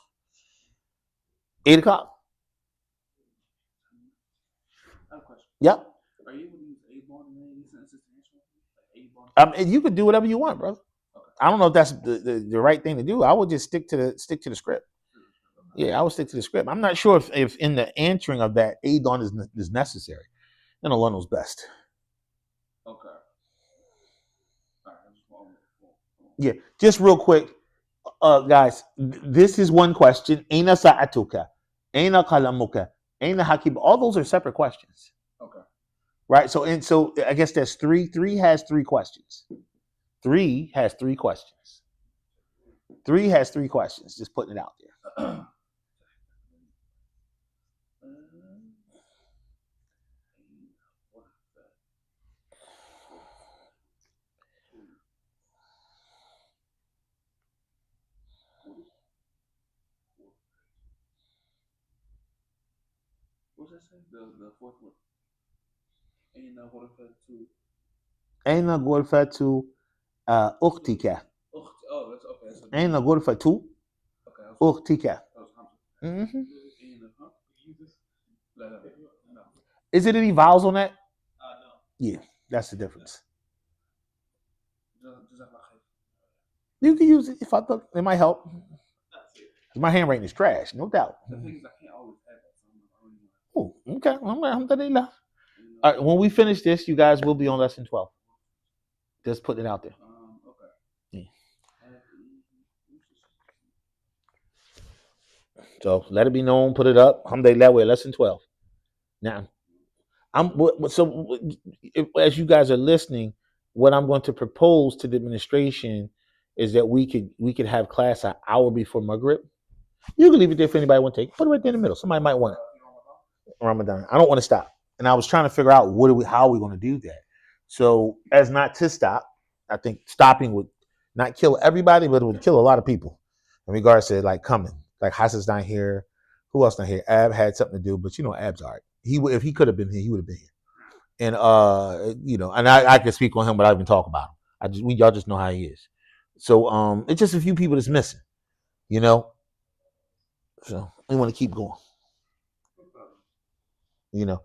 8 o'clock. I have a question. Yep. Are you able to use A-bond in any of these sentences to answer? Like A-bond? You could do whatever you want, brother. Okay. I don't know if that's the right thing to do. I would just stick to the script. Yeah, I would stick to the script. I'm not sure if in the answering of that, A-don is necessary. Then Allah knows best. Okay. All right. Yeah, just real quick, guys. This is one question. Aina sa'atuka, aina kalamuka, aina hakib. All those are separate questions. Okay. Right. So I guess that's 3. 3 has 3 questions. 3 has 3 questions. 3 has 3 questions. Just putting it out there. What's that say? The fourth one. Ain't no what if to. Aina ghurfatu ukhtika. Oh, that's okay. That's okay. Aina ghurfatu ukhtika. Mm-hmm. No. Is it any vowels on that? No. Yeah, that's the difference. You can use it if I thought it might help. My handwriting is trash, no doubt. The thing is, I can't always have that. Oh, okay. Alhamdulillah. All right, when we finish this, you guys will be on lesson 12. Just putting it out there. Okay. Yeah. So let it be known, put it up. Alhamdulillah, we're lesson 12. Now, as you guys are listening, what I'm going to propose to the administration is that we could have class an hour before Maghrib. You can leave it there if anybody want to take it. Put it right there in the middle. Somebody might want it. Ramadan. I don't want to stop. And I was trying to figure out how are we going to do that. So as not to stop, I think stopping would not kill everybody, but it would kill a lot of people in regards to like coming. Like Hassan's not here. Who else not here? Ab had something to do, but Ab's all right. If he could have been here, he would have been here. And and I could speak on him, but I even talk about him. Y'all just know how he is. So it's just a few people that's missing, So we want to keep going. The last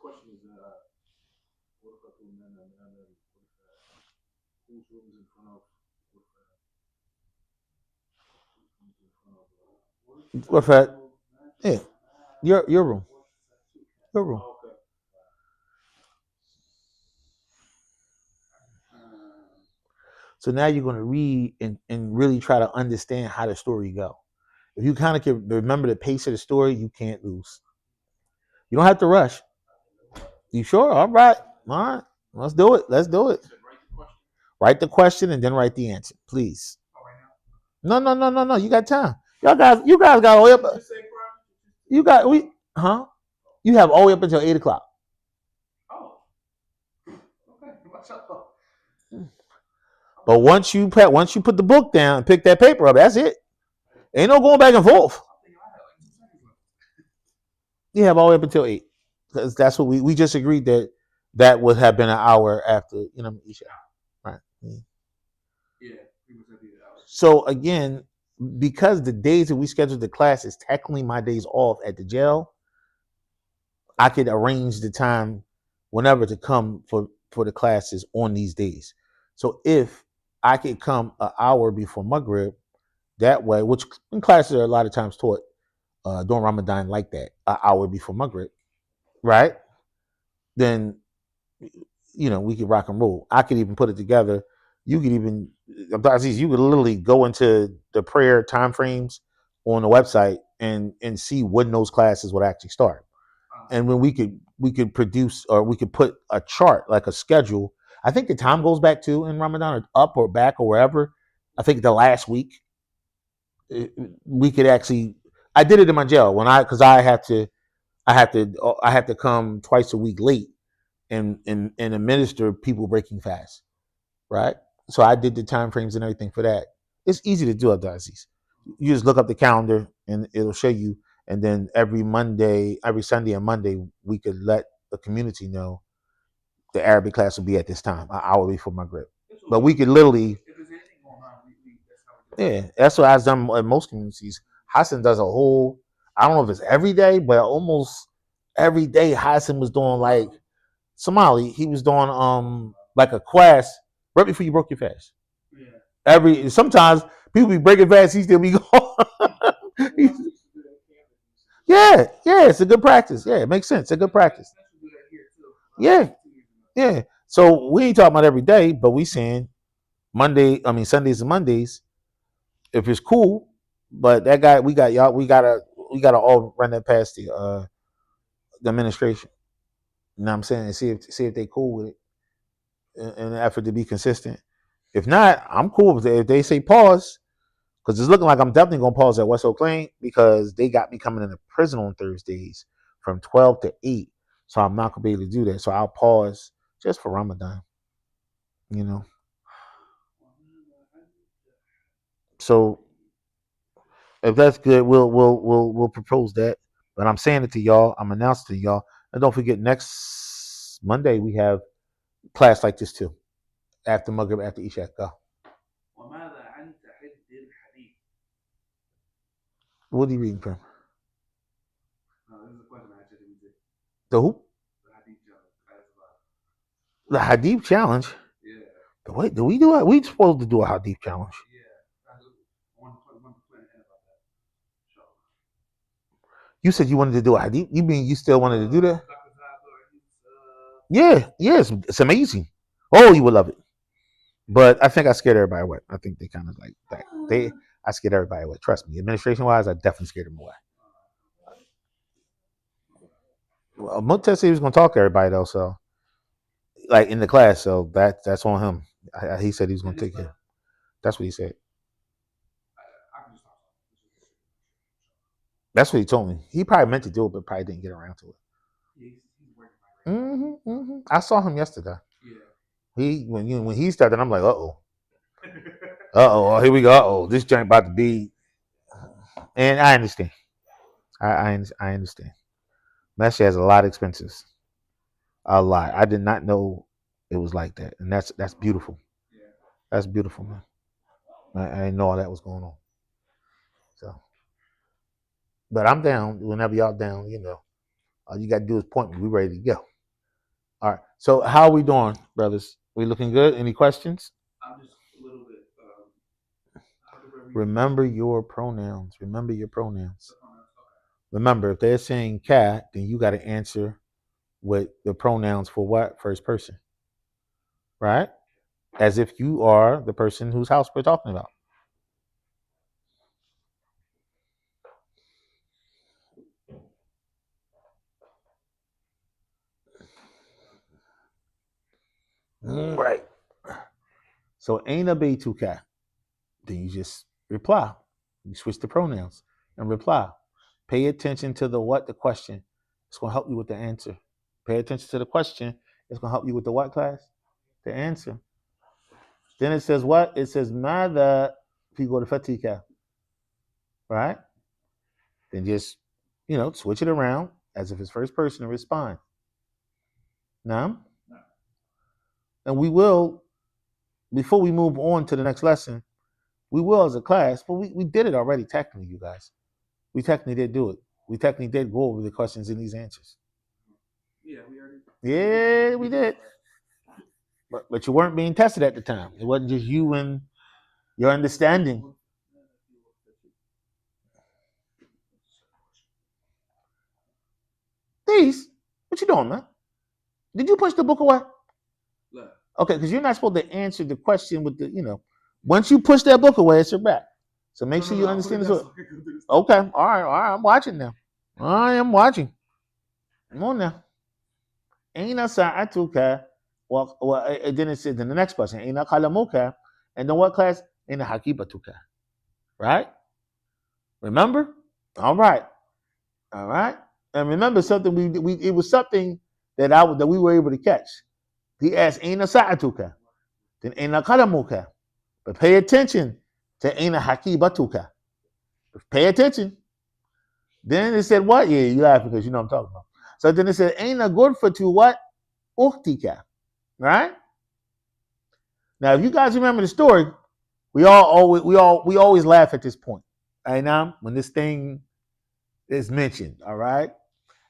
question is whose room is in front of What's that? Yeah. Your room. Your room. Okay. So now you're going to read and really try to understand how the story go. If you kind of can remember the pace of the story, you can't lose. You don't have to rush. You sure? All right. Let's do it. Write the question and then write the answer, please. No. You got time. You guys got all the way up. You have all the way up until 8 o'clock. Oh. Okay. But once you put the book down and pick that paper up, that's it. Ain't no going back and forth. You have all the way up until 8. Because that's what we just agreed that would have been an hour after, Isha. Right. Yeah. So again, because the days that we scheduled the class is technically my days off at the jail, I could arrange the time whenever to come for the classes on these days. So if I could come an hour before Maghrib, that way, which in classes are a lot of times taught during Ramadan like that, an hour before Maghrib, right? Then, we could rock and roll. I could even put it together. You could literally go into the prayer time frames on the website and see when those classes would actually start. And when we could produce, or we could put a chart, like a schedule. I think the time goes back to in Ramadan, or up or back or wherever. I think the last week we could actually. I did it in my jail because I had to come twice a week late and administer people breaking fast, right? So I did the time frames and everything for that. It's easy to do, Abdulaziz. You just look up the calendar and it'll show you. And then every Sunday and Monday, we could let the community know the Arabic class will be at this time, an hour before my grip. But we could literally, If there's anything going on, that's how we do it. yeah, that's what I've done in most communities. Hassan does a whole, I don't know if it's every day, but almost every day Hassan was doing like Somali. He was doing like a class right before you broke your fast. Yeah. Sometimes people be breaking fast, he still be going. Yeah, it's a good practice. Yeah, it makes sense. It's a good practice. Yeah. Yeah. So we ain't talking about every day, but we saying Sundays and Mondays, if it's cool. But that guy, we gotta all run that past the administration. You know what I'm saying? And see if they cool with it in an effort to be consistent. If not, I'm cool with it. If they say pause, because it's looking like I'm definitely gonna pause at West Oak Lane because they got me coming into prison on Thursdays from 12 to 8. So I'm not gonna be able to do that. So I'll pause just for Ramadan. You know. So if that's good, we'll propose that. But I'm saying it to y'all. I'm announcing to y'all. And don't forget, next Monday we have class like this too. After Maghrib, after Isha. Go. What are you reading from? This is a question I actually did. The who? The Hadith challenge. The Hadith challenge. Yeah. Wait, do we do it? We supposed to do a Hadith challenge. Yeah. I want to plan ahead about that. Sure. You said you wanted to do a Hadith. You mean you still wanted to do that? Yeah, it's amazing. Oh, you would love it. But I think I scared everybody away. I think they kind of like that. I scared everybody away. Trust me. Administration wise, I definitely scared them away. Well, Muqtas said he was going to talk to everybody though, so like in the class. So that's on him. He said he was going to take it. That's what he said. That's what he told me. He probably meant to do it, but probably didn't get around to it. I saw him yesterday. Yeah. When he started, I'm like, here we go. This joint about to be. And I understand. I understand. Messi has a lot of expenses. A lot. I did not know it was like that, and that's beautiful. Yeah. That's beautiful, man. I didn't know all that was going on. So, but I'm down. Whenever y'all down, all you gotta do is point me. We ready to go. All right. So how are we doing, brothers? We looking good? Any questions? I'm just a little bit. Remember your pronouns. Remember your pronouns. Remember, if they're saying cat, then you got to answer with the pronouns for what? First person. Right? As if you are the person whose house we're talking about. Right. So Aina Beituka. Then you just reply. You switch the pronouns and reply. Pay attention to the question. It's going to help you with the answer. Pay attention to the question. It's going to help you with the what class? The answer. Then it says what? It says Mada if you go to Fatika. Right? Then just, switch it around as if it's first person and respond. Now? And we will, before we move on to the next lesson, we will as a class, but we did it already technically, you guys. We technically did do it. We technically did go over the questions and these answers. Yeah, we already. Yeah, we did. But you weren't being tested at the time. It wasn't just you and your understanding. These, what you doing, man? Did you push the book away? No. Okay, because you're not supposed to answer the question with the, once you push that book away, it's a wrap. So make sure you understand this. Okay, all right, I'm watching now. I am watching. Come on now. Aina sa'atuka. Well, then it says in the next question, Aina kalamuka. And then what class? Aina hakibatuka. Right? Remember? All right. And remember something it was something that we were able to catch. He asked Aina sa'atuka. Then Aina kalamuka. But pay attention to Aina hakibatuka. Pay attention. Then it said what? Yeah, you laugh because you know what I'm talking about. So then it said, ain't a good for to what? Uhtika. Right? Now, if you guys remember the story, we always laugh at this point. Right now, when this thing is mentioned. All right.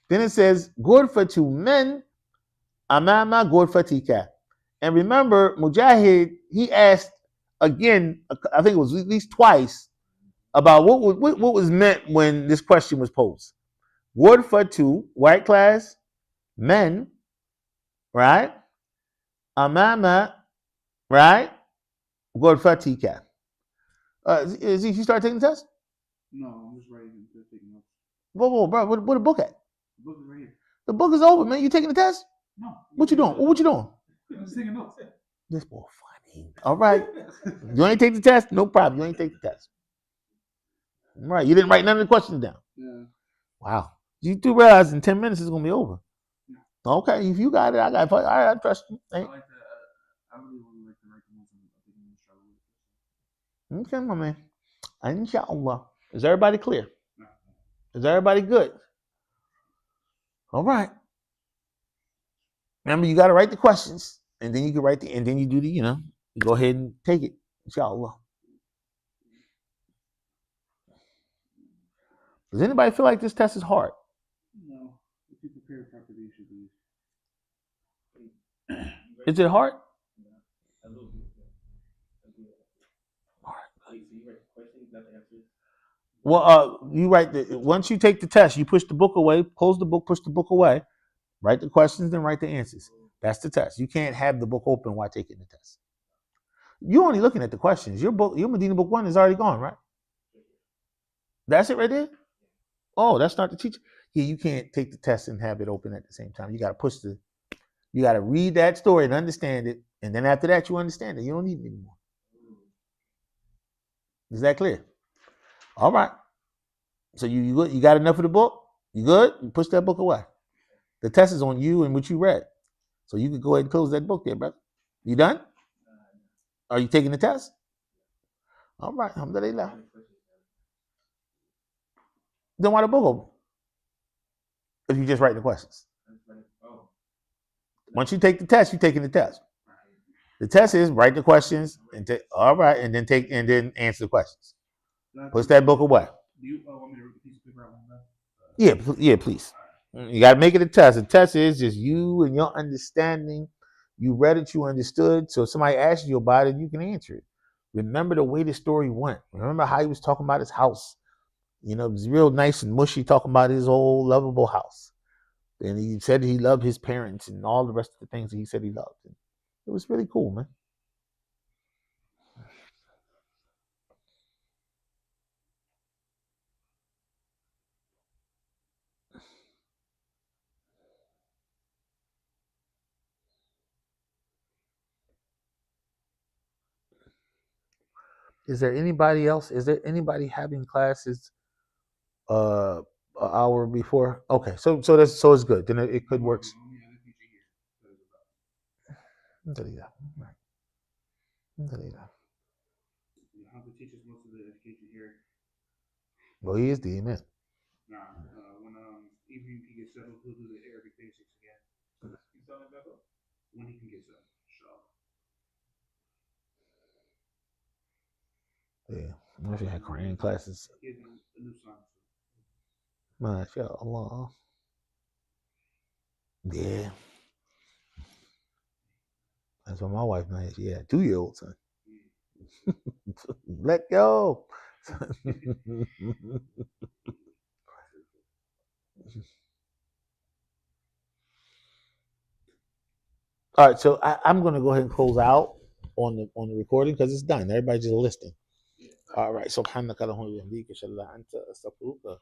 Then it says, good for two men, amama good for tika. And remember, Mujahid, he asked again, I think it was at least twice, about what was meant when this question was posed. Word for two, white class, men, right? Amama, right? Word for tika. Is you start taking the test? No, I'm just writing and just taking notes. Whoa, bro, where the book at? The book is right here. The book is over, man. You taking the test? No. What you doing? What you doing? I'm just taking notes. This boy funny. All right. You ain't take the test? No problem. You ain't take the test. All right. You didn't write none of the questions down. Yeah. Wow. You do realize in 10 minutes it's going to be over. Yeah. Okay. If you got it, I got it. All right. I trust you. I like to. I really want to write the notes. I'm Okay, my man. Inshallah. Is everybody clear? Is everybody good? All right. Remember, you got to write the questions, and then you can write and then you do the, you go ahead and take it. Inshallah. Does anybody feel like this test is hard? No. If you prepare properly, you should be. Is it hard? A little bit. All right. So you write the question, not the answer. Well, you write once you take the test, you push the book away, close the book, push the book away, write the questions, then write the answers. That's the test. You can't have the book open while taking the test. You're only looking at the questions. Your Medina book 1 is already gone, right? That's it right there? Oh, that's not the teacher. Yeah, you can't take the test and have it open at the same time. You got to you got to read that story and understand it. And then after that, you understand it. You don't need it anymore. Is that clear? All right. So you got enough of the book? You good? You push that book away. The test is on you and what you read. So you can go ahead and close that book there, brother. You done? Are you taking the test? All right. Alhamdulillah. Then why the book open? If you just write the questions. Once you take the test, you're taking the test. The test is write the questions and all right, and then answer the questions. Push that book away. Do you want me to read the piece of paper out one time? Yeah, please. You got to make it a test. The test is just you and your understanding. You read it, you understood. So if somebody asks you about it, you can answer it. Remember the way the story went. Remember how he was talking about his house. It was real nice and mushy, talking about his old lovable house. And he said he loved his parents and all the rest of the things that he said he loved. And it was really cool, man. Is there anybody else? Is there anybody having classes an hour before? Okay, so it's good. Then it could work. Hamza teaches most of the education here. Well, he is the imam. Nah, when even he gets settled, he'll do the Arabic basics again. When he can get settled, inshallah. Yeah, I wish I had Quran classes. He has a new son. MashaAllah. Yeah. That's what my wife knows. She had a 2-year-old son. Let go. All right, so I'm going to go ahead and close out on the recording because it's done. Everybody's just listening. All right, subhanaka Allahumma wa bihamdika ashhadu an la ilaha illa anta astaghfiruka